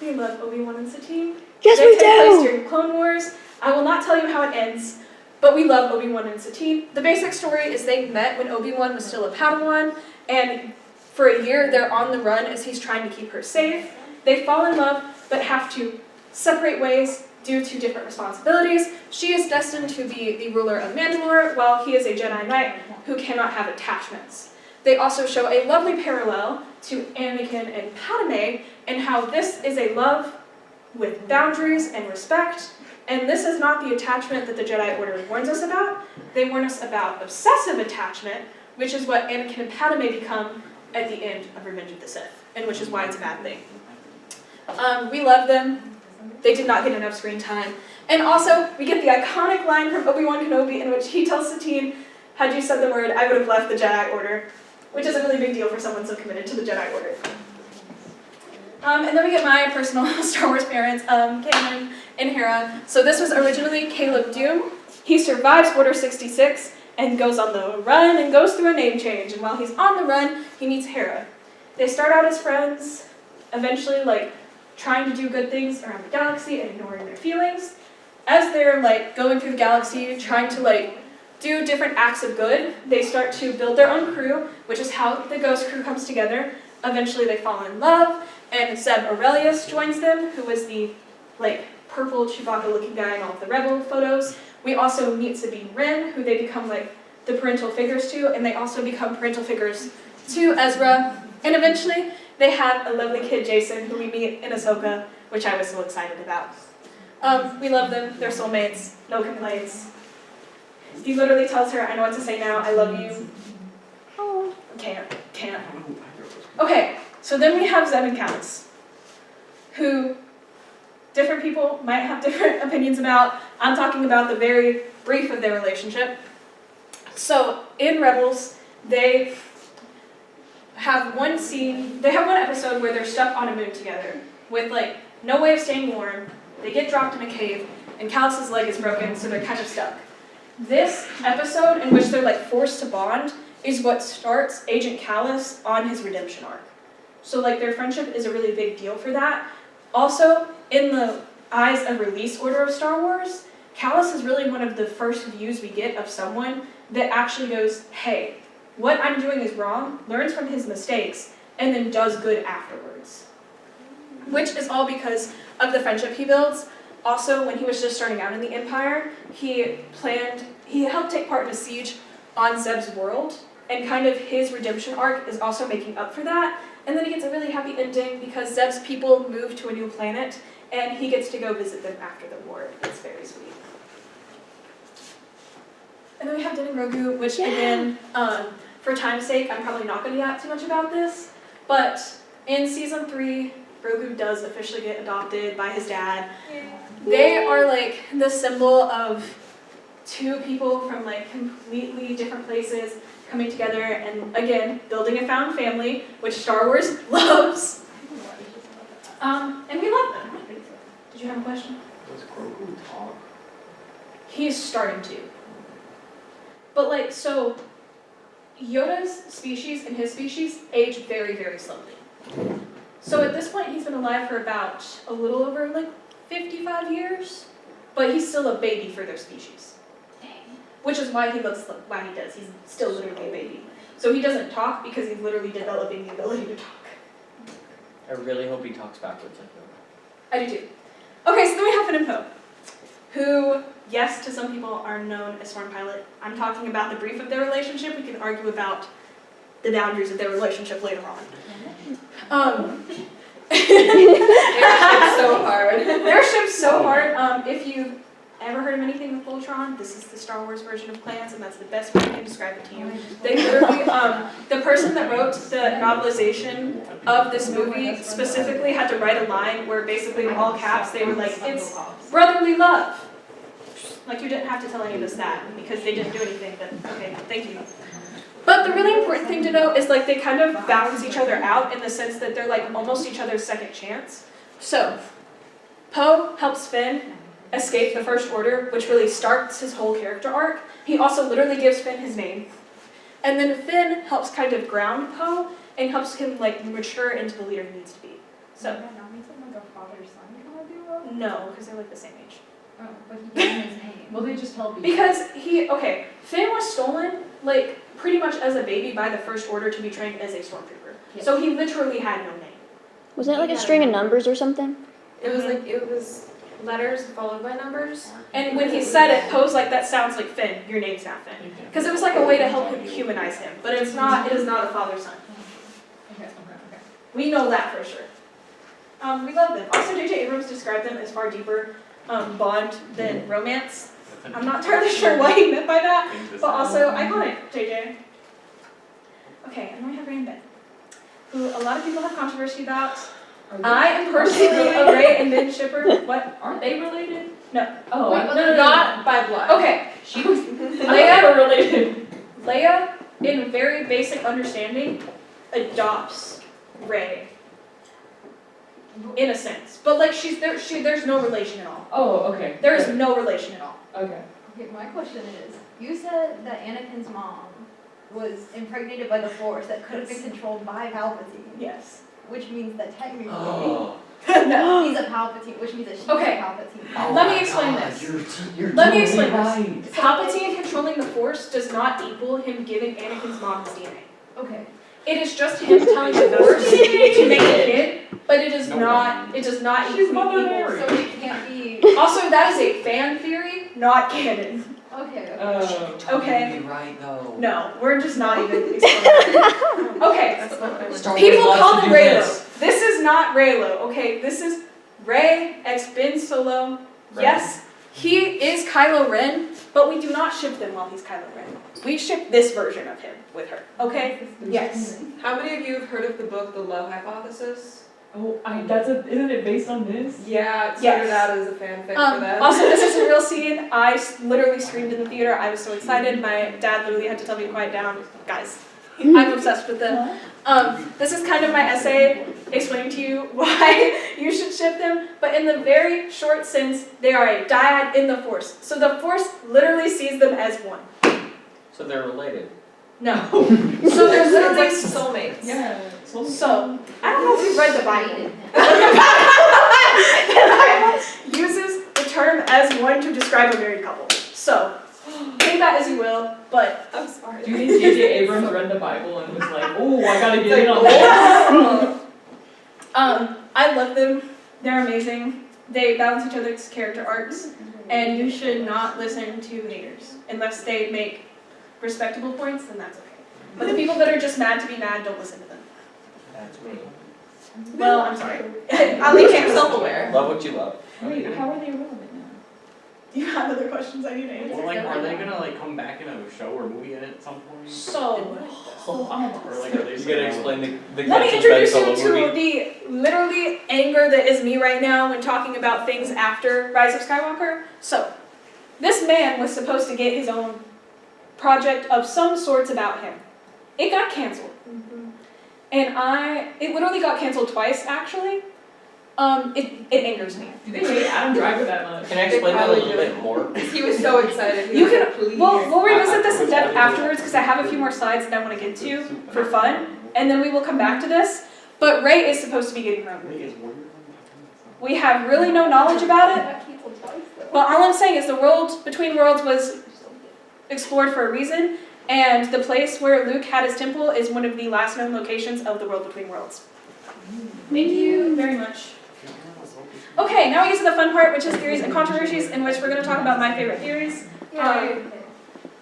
we love Obi-Wan and Satine. Yes, They we take place do! during Clone Wars. I will not tell you how it ends, but we love Obi-Wan and Satine. The basic story is they met when Obi-Wan was still a Padawan, and for a year they're on the run as he's trying to keep her safe. They fall in love, but have to separate ways due to different responsibilities. She is destined to be the ruler of Mandalore, while he is a Jedi Knight who cannot have attachments. They also show a lovely parallel to Anakin and Padme, and how this is a love with boundaries and respect, and this is not the attachment that the Jedi Order warns us about. They warn us about obsessive attachment, which is what Anakin and Padme become at the end of Revenge of the Sith, and which is why it's a bad thing. We love them. They did not get enough screen time. And also, we get the iconic line from Obi-Wan Kenobi in which he tells Satine, had you said the word, I would have left the Jedi Order, which is a really big deal for someone so committed to the Jedi Order. And then we get my personal Star Wars parents, Cameron and Hera. So this was originally Caleb Doom. He survives Order 66 and goes on the run and goes through a name change. And while he's on the run, he meets Hera. They start out as friends, eventually trying to do good things around the galaxy and ignoring their feelings. As they're going through the galaxy, trying to do different acts of good, they start to build their own crew, which is how the Ghost Crew comes together. eventually they fall in love, and Zeb Aurelius joins them, who was the purple Chewbacca-looking guy in all of the Rebel photos. We also meet Sabine Wren, who they become the parental figures to, and they also become parental figures to Ezra. And eventually, they have a lovely kid, Jason, who we meet in Ahsoka, which I was so excited about. We love them. They're soulmates. No complaints. He literally tells her, I know what to say now. I love you. Oh. Can't. Okay, so then we have Zeb and Callus, who different people might have different opinions about. I'm talking about the very brief of their relationship. So in Rebels, they have one episode where they're stuck on a moon together with no way of staying warm. They get dropped in a cave, and Callus's leg is broken, so they're kind of stuck. This episode, in which they're forced to bond, is what starts Agent Callus on his redemption arc. So their friendship is a really big deal for that. Also, in the eyes of release order of Star Wars, Callus is really one of the first views we get of someone that actually goes, hey, what I'm doing is wrong, learns from his mistakes, and then does good afterwards. Which is all because of the friendship he builds. Also, when he was just starting out in the Empire, he helped take part in a siege on Zeb's world, and kind of his redemption arc is also making up for that. And then he gets a really happy ending because Zeb's people move to a new planet, and he gets to go visit them after the war. It's very sweet. And then we have Din and Grogu, which again, for time's sake, I'm probably not going to yacht too much about this, but in Season 3, Grogu does officially get adopted by his dad. They are the symbol of two people from completely different places coming together and, again, building a found family, which Star Wars loves. And we love them. Did you have a question? Does Grogu talk? He's starting to. But so Yoda's species and his species age very, very slowly. So at this point, he's been alive for about a little over 55 years, but he's still a baby for their species. Which is why he looks why he does. He's still literally a baby. So he doesn't talk because he's literally developing the ability to talk. I really hope he talks backwards like that. I do too. Okay, so then we have Finn and Poe, who, yes, to some people are known as Storm Pilot. I'm talking about the brief of their relationship. We can argue about the boundaries of their relationship later on. They're shipped so hard. They're shipped so hard. If you've ever heard of anything with Voltron, this is the Star Wars version of clans, and that's the best way I can describe it to you. They literally, the person that wrote the novelization of this movie specifically had to write a line where basically in all caps they were it's brotherly love. You didn't have to tell any of us that because they didn't do anything, but okay, thank you. But the really important thing to know is they kind of balance each other out in the sense that they're almost each other's second chance. So, Poe helps Finn escape the First Order, which really starts his whole character arc. He also literally gives Finn his name. And then Finn helps kind of ground Poe and helps him mature into the leader he needs to be. So, not make them a father-son kind of duo? no, because they're the same age. Oh, but he gave him his name. Well, they just help each Because Finn was stolen, pretty much as a baby by the First Order to be trained as a stormtrooper. Yeah. So he literally had no name. Wasn't it a string of numbers or something? It was letters followed by numbers. And when he said it, Poe's that sounds like Finn, your name's not Finn. Because it was a way to help him humanize him, but it is not a father-son. Okay. We know that for sure. We love them. Also, J.J. Abrams described them as far deeper bond than romance. I'm not entirely sure what he meant by that, but also iconic, JJ. Okay, and then we have Ray and Ben, who a lot of people have controversy about. I am personally a Ray and Ben shipper. What? Aren't they related? No. Oh, Wait, no. not by blood. Okay, Leia related. Leia, in very basic understanding, adopts Ray. In a sense. But there's no relation at all. Oh, okay. There is no relation at all. Okay. Okay, my question is, you said that Anakin's mom was impregnated by the Force that could have been controlled by Palpatine, Yes. which means that technically Oh. No. he's a Palpatine, which means that she's Okay. a Palpatine. Oh Let me my explain God, this. You're Let me totally explain right. Palpatine controlling the Force does not equal him giving Anakin's mom his DNA. Okay. It is just him telling the Force to make a kid, but it does not She's include Mother evil. Mary. So it can't be, Also, that is a fan theory, not canon. okay. Okay. You're right though. No, we're just not even exploring. Okay, That's not my Star Wars people loves call to him do Raylo. this. This is not Raylo, okay? This is Rey ex Ben Solo. Yes, he is Kylo Ren, but we do not ship them while he's Kylo Ren. We ship this version of him with her, okay? Yes. How many of you have heard of the book The Love Hypothesis? Oh, isn't it based on this? Yeah, it Yes. started out as a fanfic for them. Also, this is a real scene. I literally screamed in the theater. I was so excited. My dad literally had to tell me to quiet down. Guys, I'm obsessed with them. This is kind of my essay explaining to you why you should ship them. But in the very short sense, they are a dyad in the Force. So the Force literally sees them as one. So they're related. No. So there's It's literally like soulmates. Yeah. So, I don't know if you've read the Bible. The Bible uses the term as one to describe a married couple. So, take that as you will, but I'm sorry. Do you think J.J. Abrams read the Bible and was like, oh, I gotta get in on this? I love them. They're amazing. They balance each other's character arcs, and you should not listen to haters unless they make respectable points. Then that's okay. But the people that are just mad to be mad, don't listen to them. That's me. Well, I'm sorry. I'll leave you self-aware. Love what you love. Wait, how are they relevant now? Do you have other questions I need to answer? Well, like, are they gonna like come back in a show or movie at some point? So, Oh, Or like, are they? You gotta explain the let me Gretchen Ben introduce Solo you to movie. the literally anger that is me right now when talking about things after Rise of Skywalker. So, this man was supposed to get his own project of some sorts about him. It got canceled. And it literally got canceled twice, actually. It angers me. Do they hate Adam Driver that much? Can I explain that a probably little do. bit more? He was so excited. He You was can- like, please. We'll revisit this in depth afterwards because I have a few more slides that I want to get to for fun, and then we will come back to this. But Rey is supposed to be getting her own movie. We have really no knowledge about it, but all I'm saying is the world between worlds was explored for a reason, and the place where Luke had his temple is one of the last known locations of the world between worlds. Thank you very much. Okay, now we get to the fun part, which is theories and controversies, in which we're going to talk about my favorite theories.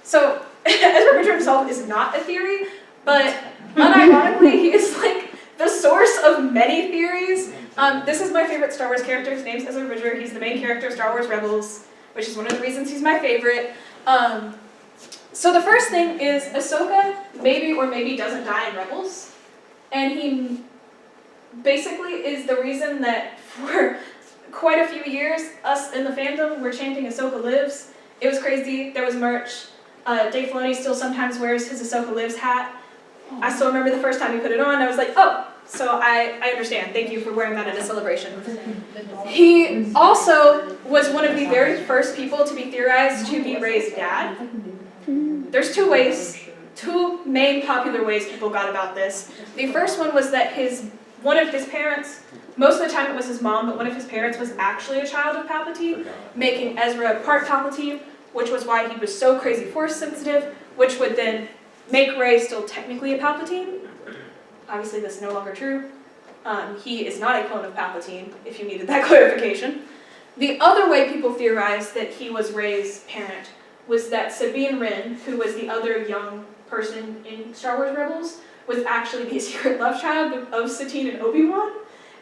So, Ezra Bridger himself is not a theory, but unironically, he is like the source of many theories. This is my favorite Star Wars character. His name's Ezra Bridger. He's the main character of Star Wars Rebels, which is one of the reasons he's my favorite. So the first thing is Ahsoka maybe or maybe doesn't die in Rebels, and he basically is the reason that for quite a few years, us in the fandom were chanting Ahsoka lives. It was crazy. There was merch. Dave Filoni still sometimes wears his Ahsoka lives hat. I still remember the first time he put it on. I was like, oh, so I understand. Thank you for wearing that at a celebration. He also was one of the very first people to be theorized to be Rey's dad. There's two main popular ways people got about this. The first one was that one of his parents, most of the time it was his mom, but one of his parents was actually a child of Palpatine, making Ezra part Palpatine, which was why he was so crazy Force sensitive, which would then make Rey still technically a Palpatine. Obviously this is no longer true. He is not a clone of Palpatine, if you needed that clarification. The other way people theorized that he was Rey's parent was that Sabine Wren, who was the other young person in Star Wars Rebels, was actually the secret love child of Satine and Obi-Wan,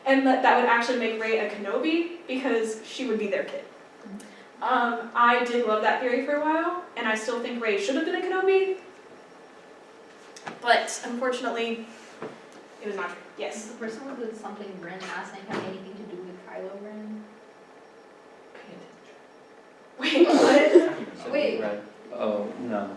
and that would actually make Rey a Kenobi because she would be their kid. I did love that theory for a while, and I still think Rey should have been a Kenobi, but unfortunately, it was not true. Yes? The person with something Ren last name have anything to do with Kylo Ren? Wait, what? Wait. Oh, no.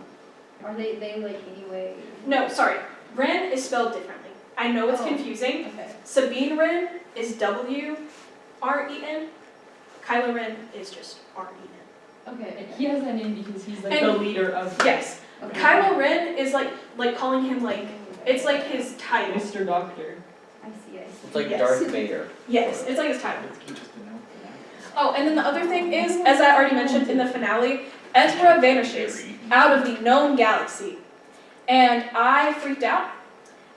Are they like anyway? No, sorry. Ren is spelled differently. I know it's Oh. confusing. Okay. Sabine Wren is W-R-E-N. Kylo Ren is just R-E-N. Okay. He has that name because he's like And- the leader of Yes. Okay. Kylo Ren is like calling him it's like his title. Mr. Doctor. I see. It's like Yes. Darth Vader. Yes, it's like his title. Oh, and then the other thing is, as I already mentioned in the finale, Ezra vanishes out of the known galaxy. And I freaked out.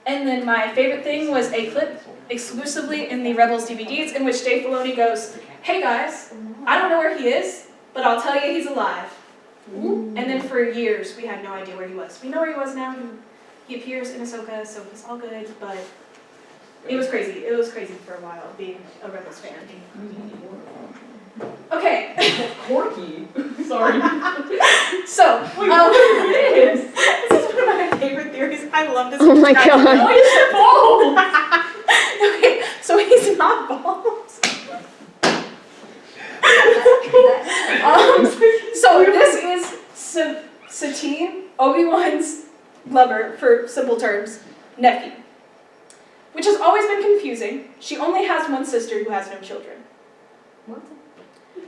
And then my favorite thing was a clip exclusively in the Rebels DVDs in which Dave Filoni goes, "Hey guys, I don't know where he is, but I'll tell you he's alive." And then for years we had no idea where he was. We know where he was now. He appears in Ahsoka, so it's all good, but it was crazy. It was crazy for a while being a Rebels fan. Okay, Corky. Sorry. so, This is one of my favorite theories. I love this. Oh my guy. god. Why is it bald? Okay, so he's not bald. So this is Satine, Obi-Wan's lover, for simple terms, nephew. Which has always been confusing. She only has one sister who has no children. What?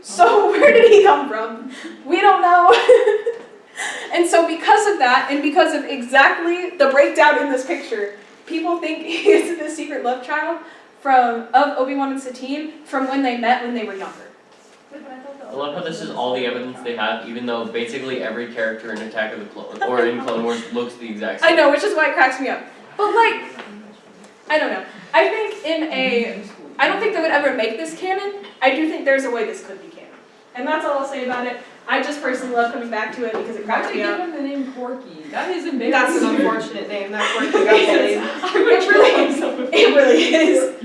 So where did he come from? We don't know. And so because of that, and because of exactly the breakdown in this picture, people think he is the secret love child of Obi-Wan and Satine from when they met when they were younger. I love how this is all the evidence they have, even though basically every character in Attack of the Clones or in Clone Wars looks the exact same. I know, which is why it cracks me up. But like, I don't know. I don't think they would ever make this canon. I do think there's a way this could be canon. And that's all I'll say about it. I just personally love coming back to it because it Why cracks did me they up. give him the name Corky? That is embarrassing. That's an unfortunate name. That's where he got the name. It really is.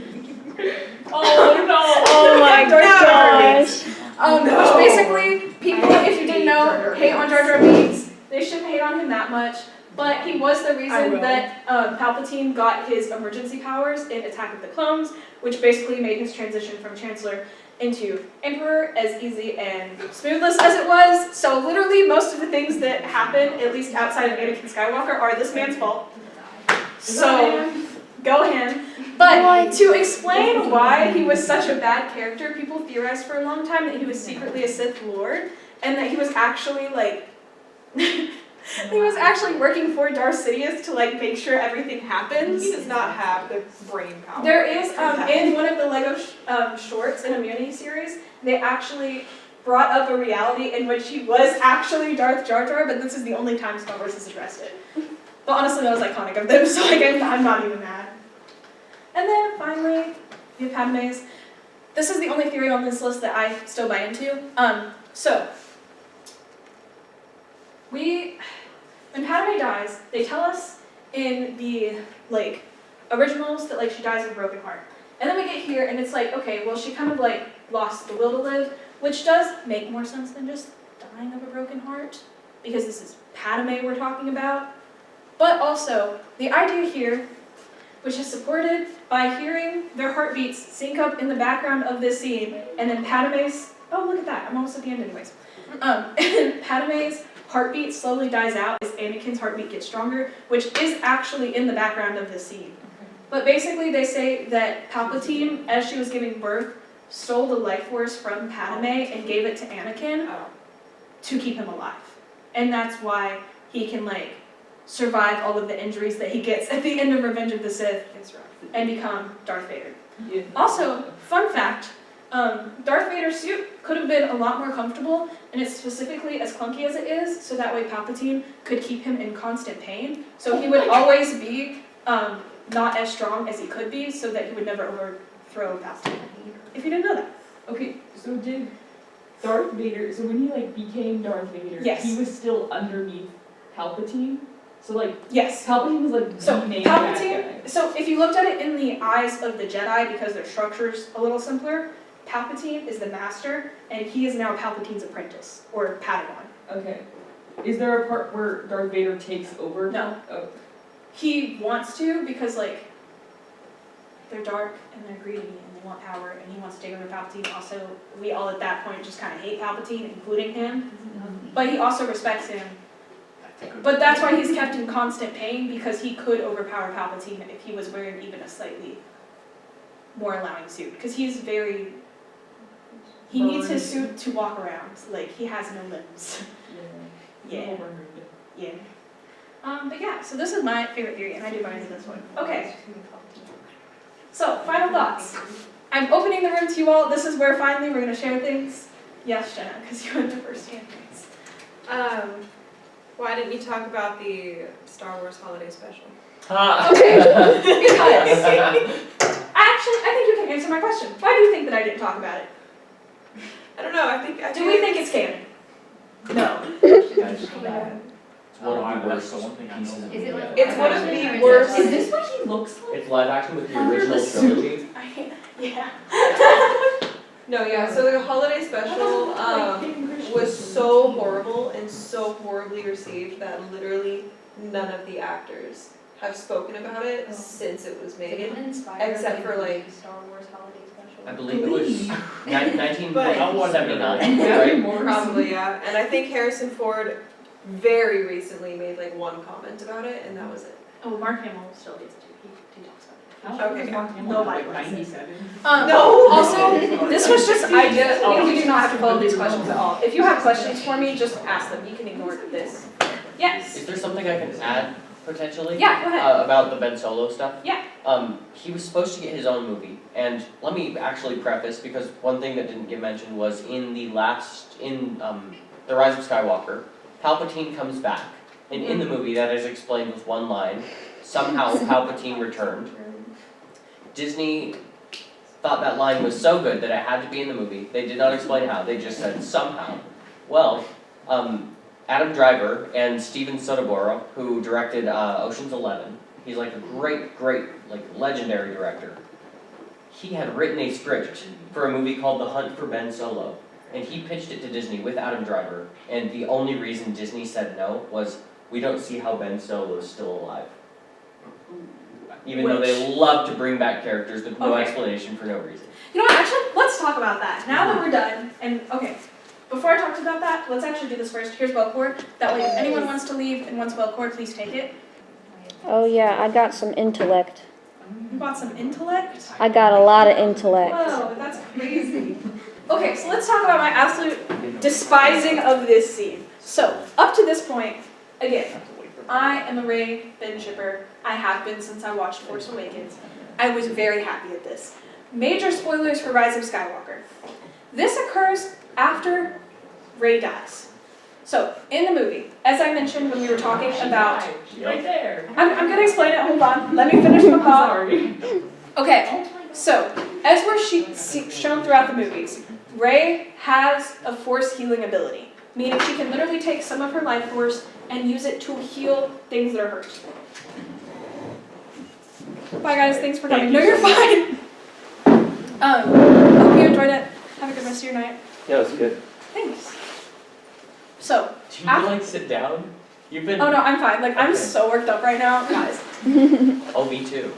Oh no. Oh my gosh. Which basically, people, if you didn't know, hate on Jar Jar Binks. They shouldn't hate on him that much. But he was the I reason will. that Palpatine got his emergency powers in Attack of the Clones, which basically made his transition from Chancellor into Emperor as easy and smoothless as it was. So literally most of the things that happen, at least outside of Anakin Skywalker, are this man's fault. So, go him. But to explain why he was such a bad character, people theorized for a long time that he was secretly a Sith Lord, and that he was actually like, he was actually working for Darth Sidious to like make sure everything happens. He does not have the brain power. There is, in one of the Lego shorts in a mini-series, they actually brought up a reality in which he was actually Darth Jar Jar, but this is the only time Star Wars has addressed it. But honestly, that was iconic of them, so like, I'm not even mad. And then finally, we have Padme's. This is the only theory on this list that I still buy into. When Padme dies, they tell us in the like originals that like she dies of a broken heart. And then we get here and it's like, okay, well she kind of like lost the will to live, which does make more sense than just dying of a broken heart, because this is Padme we're talking about. But also, the idea here, which is supported by hearing their heartbeats sync up in the background of this scene, and then Padme's, oh look at that, I'm almost at the end anyways. And Padme's heartbeat slowly dies out as Anakin's heartbeat gets stronger, which is actually in the background of this scene. But basically they say that Palpatine, as she was giving birth, stole the life force from Padme and gave it to Anakin to keep him alive. And that's why he can like survive all of the injuries that he gets at the end of Revenge of the Sith and become Darth Vader. Yeah. Also, fun fact, Darth Vader's suit could have been a lot more comfortable, and it's specifically as clunky as it is, so that way Palpatine could keep him in constant pain. So he would always be not as strong as he could be, so that he would never overthrow Palpatine. If you didn't know that. Okay, so did Darth Vader, so when he like became Darth Vader, Yes. he was still underneath Palpatine? So like, Yes. Palpatine was like So the main bad guy. Palpatine, so if you looked at it in the eyes of the Jedi, because their structure's a little simpler, Palpatine is the master, and he is now Palpatine's apprentice, or Padawan. Okay. Is there a part where Darth Vader takes over? No. Oh. He wants to, because like, they're dark and they're greedy and they want power, and he wants to take over Palpatine. Also, we all at that point just kind of hate Palpatine, including him, but he also respects him. But that's why he's kept in constant pain, because he could overpower Palpatine if he was wearing even a slightly more allowing suit. Because he's very, he needs his suit to walk around, like he has no limbs. Yeah. Yeah. But yeah, so this is my favorite theory, and I do buy into this one. Okay. So, final thoughts. I'm opening the room to you all. This is where finally we're going to share things. Yes, Jenna, because you went to first hand things. Why didn't you talk about the Star Wars Holiday Special? Ha! Because actually, I think you can answer my question. Why do you think that I didn't talk about it? I don't know, I Do we think it's canon? No. Guys, it's one Oh, of the that's worst the one thing I pieces know. of Is it media. like? It's one of live the action or worst- is Is it this what he looks like? It's live action with the Under the original suit. trilogy. Yeah. No, yeah, so the holiday special, was so horrible and so horribly received that literally none of the actors have spoken about it since it was made. Except for, like- Star Wars holiday special. I believe it was 1979, And Matthew right? Morrison. Probably, yeah, and I think Harrison Ford very recently made like one comment about it, and that was it. Oh, Mark Hamill still hates it too. He talks about it. How old was Okay. Mark Hamill? Nobody Like likes it. 97? No. Also, this was just ideas. We do not have to follow these questions at all. If you have questions for me, just ask them. You can ignore this. Yes. Is there something I can add potentially? Yeah, go ahead. About the Ben Solo stuff? Yeah. He was supposed to get his own movie, and let me actually preface, because one thing that didn't get mentioned was in The Rise of Skywalker, Palpatine comes back, and in the movie that is explained with one line, somehow Palpatine returned. Disney thought that line was so good that it had to be in the movie. They did not explain how, they just said somehow. Well, Adam Driver and Steven Soderbergh, who directed Ocean's 11, he's like a great, like legendary director. He had written a script for a movie called The Hunt for Ben Solo, and he pitched it to Disney with Adam Driver, and the only reason Disney said no was, we don't see how Ben Solo is still alive. Even though they love to bring back characters with no Okay. explanation for no reason. You know what, actually, let's talk about that. Now that we're done, and okay, before I talk about that, let's actually do this first. Here's Belcourt. That way, if anyone wants to leave and wants Belcourt, please take it. Oh yeah, I got some intellect. You got some intellect? I got a lot of intellect. Whoa, that's crazy. Okay, so let's talk about my absolute despising of this scene. So, up to this point, again, I am a Rey Finn shipper. I have been since I watched Force Awakens. I was very happy at this. Major spoilers for Rise of Skywalker. This occurs after Rey dies. So, in the movie, as I mentioned when we were talking about... She's right there. I'm going to explain it, hold on. Let me finish my thought. Sorry. Okay, so, as we're shown throughout the movies, Rey has a Force healing ability, meaning she can literally take some of her life force and use it to heal things that are hurt. Bye guys, thanks for coming. No, you're fine. I hope you enjoyed it. Have a good rest of your night. Yeah, it was good. Thanks. So, Do you like sit down? You've been. oh no, I'm fine. Like, I'm Okay. so worked up right now. Guys, Oh, me too.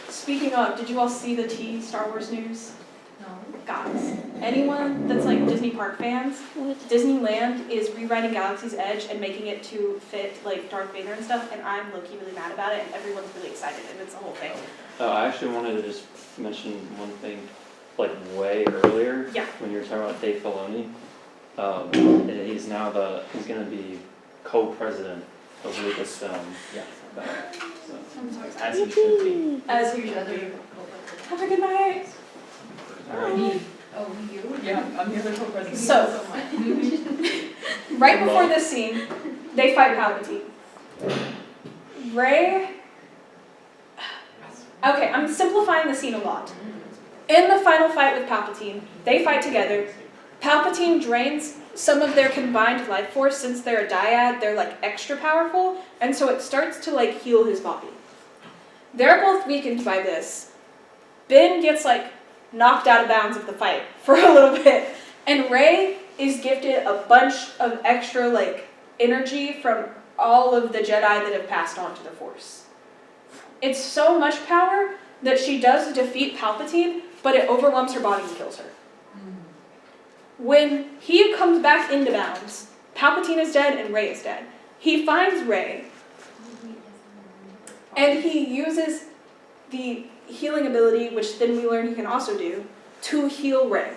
speaking of, did you all see the Star Wars news? No. Guys, anyone that's like Disney park fans, What? Disneyland is rewriting Galaxy's Edge and making it to fit like Darth Vader and stuff, and I'm low-key really mad about it, and everyone's really excited, and it's a whole thing. I actually wanted to just mention one thing, like way earlier. Yeah. When you were talking about Dave Filoni. And he's gonna be co-president of Lucasfilm. Yeah. So. I'm so excited. As he should be. As you should be. Have a good night. Alright. Me. Oh, you? Yeah, I'm the other co-president. So, right before this scene, they fight Palpatine. Rey. Okay, I'm simplifying the scene a lot. In the final fight with Palpatine, they fight together. Palpatine drains some of their combined life force. Since they're a dyad, they're like extra powerful, and so it starts to like heal his body. They're both weakened by this. Ben gets like knocked out of bounds of the fight for a little bit, and Rey is gifted a bunch of extra like energy from all of the Jedi that have passed on to the Force. It's so much power that she does defeat Palpatine, but it overwhelms her body and kills her. When he comes back into bounds, Palpatine is dead and Rey is dead. He finds Rey, and he uses the healing ability, which then we learn he can also do, to heal Rey.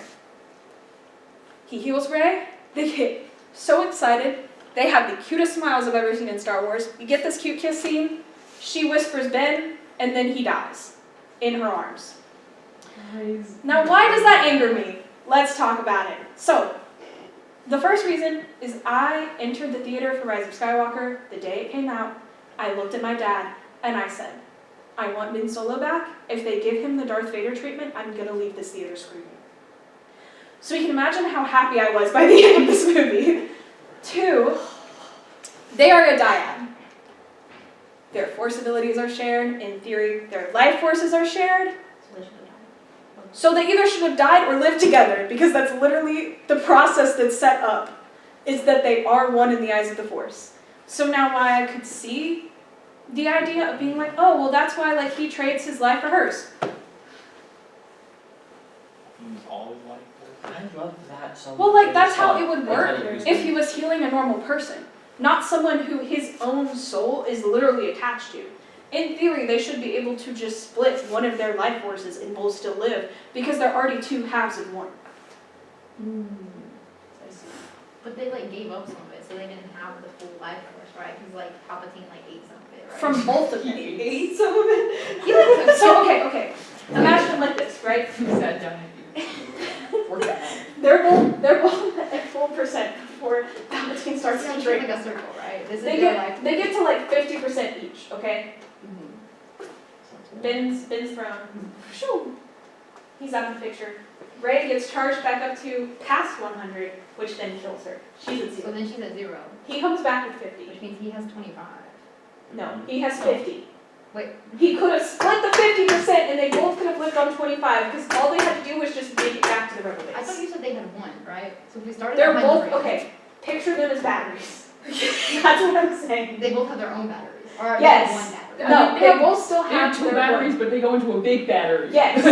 He heals Rey, they get so excited, they have the cutest smiles I've ever seen in Star Wars. You get this cute kiss scene, she whispers Ben, and then he dies in her arms. Now why does that anger me? Let's talk about it. So, the first reason is I entered the theater for Rise of Skywalker the day it came out. I looked at my dad. And I said, I want Ben Solo back. If they give him the Darth Vader treatment, I'm gonna leave this theater screaming. So you can imagine how happy I was by the end of this movie. 2, they are a dyad. Their force abilities are shared. In theory, their life forces are shared. So they either should have died or lived together, because that's literally the process that's set up, is that they are one in the eyes of the Force. So now why I could see the idea of being like, oh, well, that's why like he trades his life for hers. Use all his life for it. I love that so much. Well, like, that's how I it would just work thought it if he was healing a normal person, not someone who his own soul is literally attached to. In theory, they should be able to just split one of their life forces and both still live, because they're already 2 halves of one. But they like gave up some of it, so they didn't have the full life force, right? Because like Palpatine like ate some of it, right? From both of them. He ate some of it. He like took So, okay. Imagine it like this, right? He sat down and worked out. They're both at full percent before Palpatine starts to like drink. a circle, right? This is They their life. get to like 50% each, okay? Ben's thrown. Shoo. He's out of the picture. Rey gets charged back up to past 100, which then kills her. She's at So 0. then she's at 0, He comes back with 50. which means he has 25. No, he has 50. Wait. He could have split the 50% and they both could have lived on 25, because all they had to do was just make it back to the rebel I thought base. you said they had 1, right? So if we started They're at both, 100, okay, picture them as batteries. That's what I'm saying. They both have their own batteries. Or Yes. they have 1 battery. No, they they have- both still They have have 2 their batteries, own. but they go into a big battery. Yes.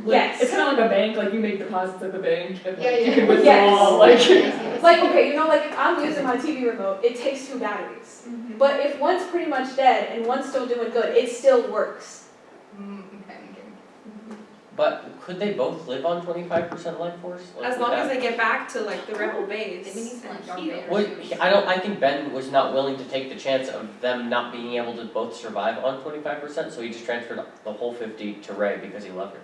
Yes. It's kind of like a bank, like you make deposits at the bank and like Yeah, you yeah. can withdraw, Yes. like. Like, okay, you know, like if I'm using my TV remote, it takes 2 batteries. But if one's pretty much dead and one's still doing good, it still works. Okay. But could they both live on 25% life force? Like, As would long as that- they get back to like the rebel Maybe base he's like and Darth heal. Vader. Well, I think Ben was not willing to take the chance of them not being able to both survive on 25%, so he just transferred the whole 50 to Rey because he loved her.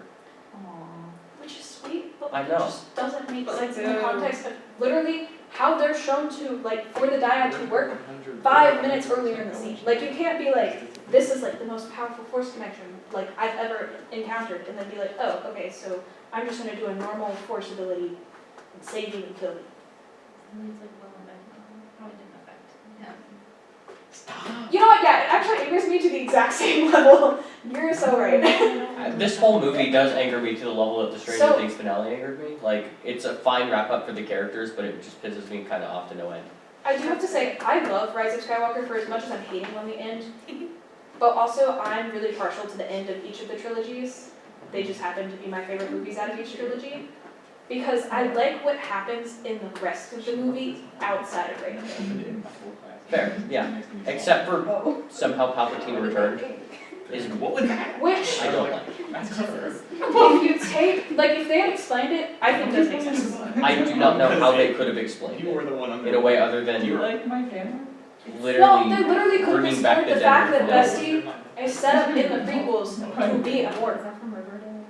Which is sweet, but I it know. just doesn't make But sense in the so- context of literally how they're shown to, like, for the dyad to work 5 minutes earlier in the scene. Like, you can't be like, this is like the most powerful force connection like I've ever encountered, and then be like, oh, okay, so I'm just gonna do a normal force ability and save you and kill you. Probably didn't affect him. You know what, yeah, it actually angers me to the exact same level. You're so right. This whole movie does anger me to the level that the Stranger So- Things finale angered me. Like, it's a fine wrap up for the characters, but it just pisses me kind of off to no end. I do have to say, I love Rise of Skywalker for as much as I'm hating on the end. But also, I'm really partial to the end of each of the trilogies. They just happen to be my favorite movies out of each trilogy. Because I like what happens in the rest of the movie outside of Rey. Fair, yeah. Except for somehow Palpatine returned. Is What was that? Which, I don't like. That's her. if you take, like, if they had explained it, I think does make sense. I do not know how they could have explained You were it the one under. in a way other Do you than like my family? No, literally they literally could have bringing back explored the the fact dead that before. Bestie is set up in the prequels to be a Is mortal. that from Riverdale?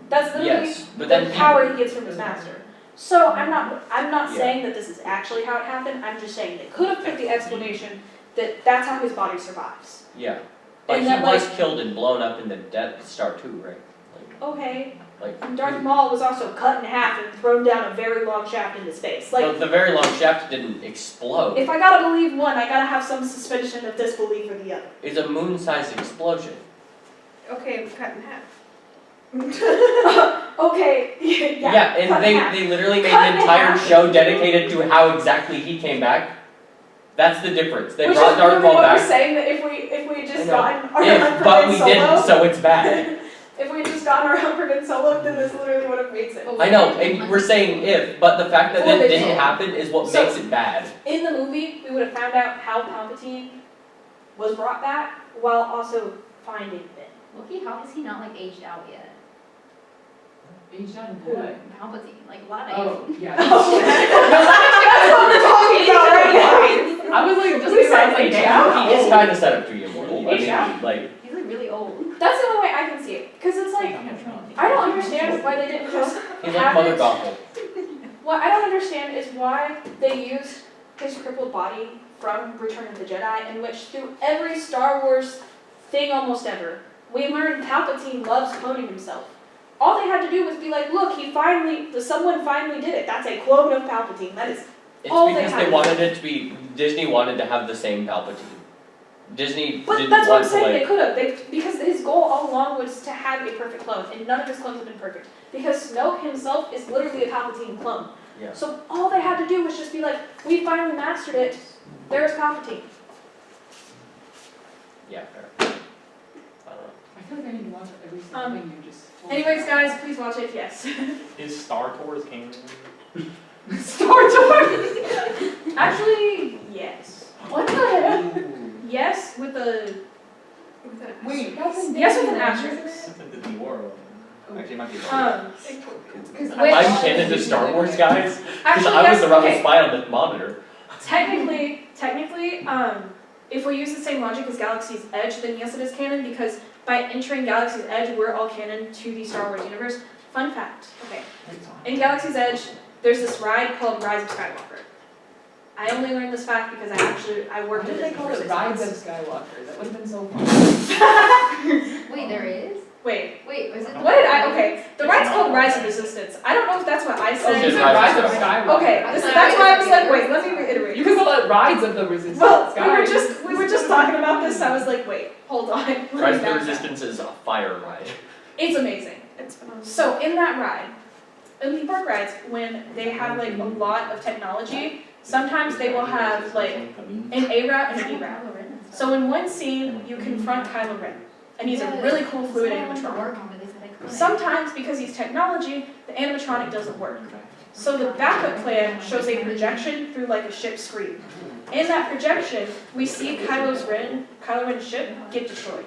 That's literally Yes, but the then power he gets from his master. So I'm not Yeah. saying that this is actually how it happened, I'm just saying they could have put the explanation that that's how his body survives. yeah. But And he that, was like- killed and blown up in the Death Star too, right? Okay, Like, and Darth Maul was also cut in half and thrown down a very long shaft into space. Like, but the very long shaft didn't explode. if I gotta believe one, I gotta have some suspension of disbelief for the other. It's a moon-sized explosion. Okay, cut in half. Okay, yeah. Yeah, cut in and half. they literally made Cut an in entire half. show dedicated to how exactly he came back. That's the difference. They Which brought is Darth literally Maul what we're back. saying, that if we had I just know. gotten our If, but we Unforgiven Solo, didn't, so it's bad. if we had just gotten our Unforgiven Solo, then this literally would have made sense. I know, and we're saying if, but the fact that Well, it they didn't did. happen is what So- makes it bad. In the movie, we would have found out how Palpatine was brought back while also finding Ben. Loki, how is he not like aged out yet? Aged out of what? Palpatine, like a lot of Oh, yeah. That's what we're talking about right now. I was like, just Besides, like, like, damn. He is kind of set up to be immortal. I Yeah. mean, like, He's like really old. That's the only way I can see it. Because it's like, I don't understand why they didn't just he's like have Mother it. Gothel. What I don't understand is why they used his crippled body from Return of the Jedi, in which through every Star Wars thing almost ever, we learned Palpatine loves cloning himself. All they had to do was be like, look, someone finally did it. That's a clone of Palpatine. That is It's all because they they had. wanted it to be, Disney wanted to have the same Palpatine. Disney But didn't that's what want I'm to saying, like, they could have, because his goal all along was to have a perfect clone, and none of his clones have been perfect. Because Snoke himself is literally a Palpatine clone. yeah. So all they had to do was just be like, we finally mastered it, there's Palpatine. Yeah, fair. I don't know. I feel like I need to watch every single thing you just told me. Anyways, guys, please watch it, yes. Is Star Tours canon? Star Tours! Actually, yes. What the heck? Yes, with a... Wait, that's in Yes, with an Disneyland, asterisk. It's in Disney World. Actually, it might be. Wait, I'm canon to Star Wars, guys, because actually, I was yes, the rebel okay. spy on the monitor. Technically, if we use the same logic as Galaxy's Edge, then yes, it is canon, because by entering Galaxy's Edge, we're all canon to the Star Wars universe. Fun fact, okay. In Galaxy's Edge, there's this ride called Rise of Skywalker. I only learned this fact because I Why worked did at they Disney call for it 6 Rise of months. Skywalker? That would have been so fun. Wait, there is? Wait, Wait, was it? what did okay, the ride's called Rise of Resistance. I don't know if that's what I Oh, said. you It's said Rise Rise of of Skywalker. Okay, that's why I was like, wait, let me reiterate. You could call it Rides of the Resistance. Well, guys. we were just talking about this, I was like, wait, hold on. let me Rise of the back up. Resistance is a fire ride. It's amazing. So in that ride, in theme park rides, when they have like a lot of technology, sometimes they will have like an A route and an E route. So in one scene, you confront Kylo Ren, and he's a really cool fluid animatronic. Sometimes, because he's technology, the animatronic doesn't work. So the backup plan shows a projection through like a ship screen. In that projection, we see Kylo Ren's ship get destroyed.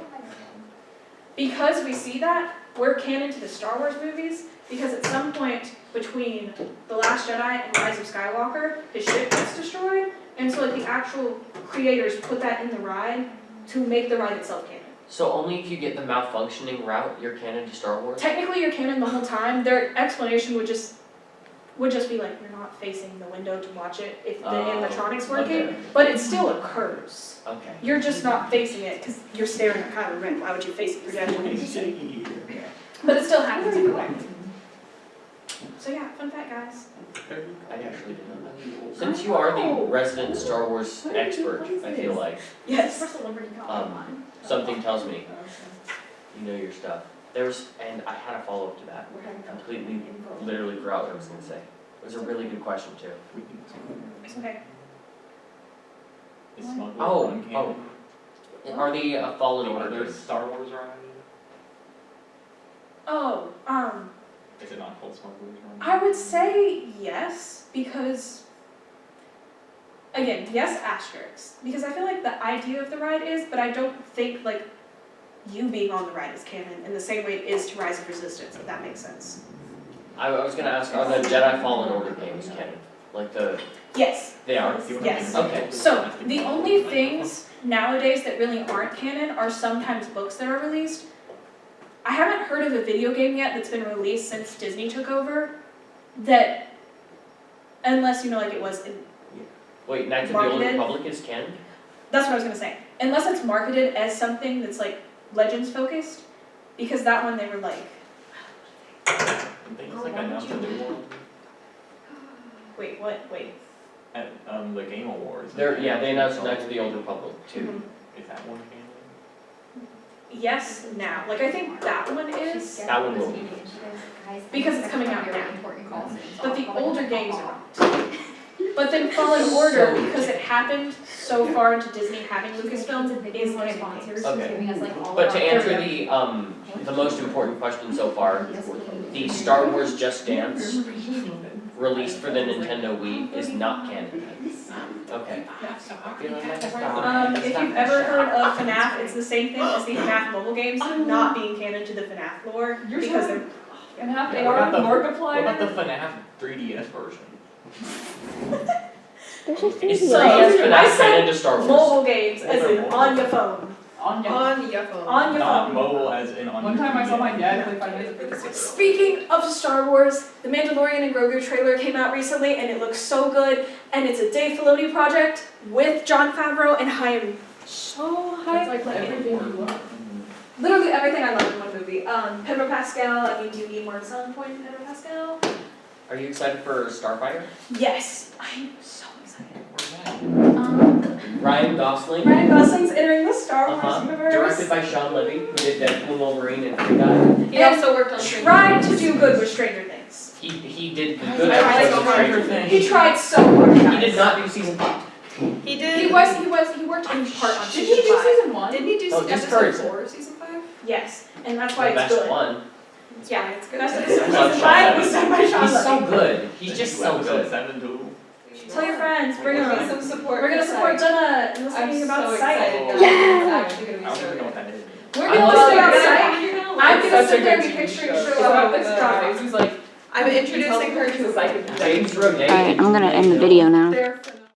Because we see that, we're canon to the Star Wars movies, because at some point between The Last Jedi and Rise of Skywalker, his ship gets destroyed, and so like the actual creators put that in the ride to make the ride itself canon. So only if you get the malfunctioning route, you're canon to Star Wars? Technically, you're canon the whole time. Their explanation would just be like, you're not facing the window to watch it if the animatronic's working, okay. but it still occurs. Okay. You're just not facing it because you're staring at Kylo Ren. Why would you face the projection? But it still happens either way. So yeah, fun fact, guys. I actually didn't know that. Since you are the resident Star Wars expert, I feel like, Yes. something tells me you know your stuff. And I had a follow-up to that. Completely, literally forgot what I was going to say. It was a really good question, too. It's okay. Is Smuggler Oh, Run canon? Are the Fallen Are Order there games? Star Wars ride? Oh, Is it not called Smuggler's Run? I would say yes, because, again, yes, asterisks. Because I feel like the idea of the ride is, but I don't think, like, you being on the ride is canon in the same way it is to Rise of Resistance, if that makes sense. I was going to ask, are the Jedi Fallen Order games canon? Like Yes. they are? Yes. Okay. So, the only things nowadays that really aren't canon are sometimes books that are released. I haven't heard of a video game yet that's been released since Disney took over that, unless you know, like it was, Wait, Knights of the Old Marketed? Republic is canon? that's what I was gonna say. Unless it's marketed as something that's like Legends focused, because that one they were like, Things like announced a new one wait, what, wait. at the Game Awards. They announced Knights of the Old Republic, too. Is that one canon? Yes, now. Like, I think that one is, That one will be. because it's coming out now. But the older games are not. But then Fallen Order, because it happened so far into Disney having Lucasfilm, is canon. Okay. But to answer the most important question so far, the Star Wars Just Dance released for the Nintendo Wii is not canon. Okay. If you've ever heard of FNAF, it's the same thing as the FNAF mobile games not being canon to the FNAF lore, You're because so- they're, And have Yeah, they what are about the- Markiplier? What about the FNAF 3DS version? There's a Is few So, Star Wars I FNAF said canon to Star Wars? mobile games, as in on your phone. On your. On your phone. On your Not phone. mobile as in on. One your time I saw my TV. dad play 5 minutes with the 6-year-old. Speaking of Star Wars, the Mandalorian and Grogu trailer came out recently and it looks so good. And it's a Dave Filoni project with Jon Favreau, and I am so hyped. It's like everything you love. Literally everything I love in one movie. Pedro Pascal, I mean, do you need more selling point than Pedro Pascal? Are you excited for Starfighter? Yes, I'm so excited. Ryan Gosling, Ryan Gosling's entering the Star Wars uh-huh, universe. directed by Sean Levy, who did Deadpool, Wolverine, and Free Guy. He also worked on Stranger Tried to Things. do good with Stranger Things. He did the I good like episodes of Stranger Stranger Things. He tried so hard, Things. guys. He did not do season 5. He did. He worked in part on Did season he do 5. season 1? Didn't he do Oh, just episode Ferguson. 4 of season 5? Yes, and that's why The it's best good. one. Yeah, It's good. Best I episode love season Sean 5 Levy. was done by Sean He's so Levy. good. He's just so Episode good. 7 too. Tell your friends, bring Give me them. some support. We're gonna for support Sight. Jenna and I'm listening about so Sight. excited, guys. Yeah. It's actually gonna I be don't so even know good. what that is. We're I gonna love listen about it. Sight. You're gonna I'm love gonna it. sit there and Such be a good picturing TV show show. about this It's drama. who's like, I'm introducing her to psychic. James Roday. Alright, I'm gonna end the video now. They're phenomenal.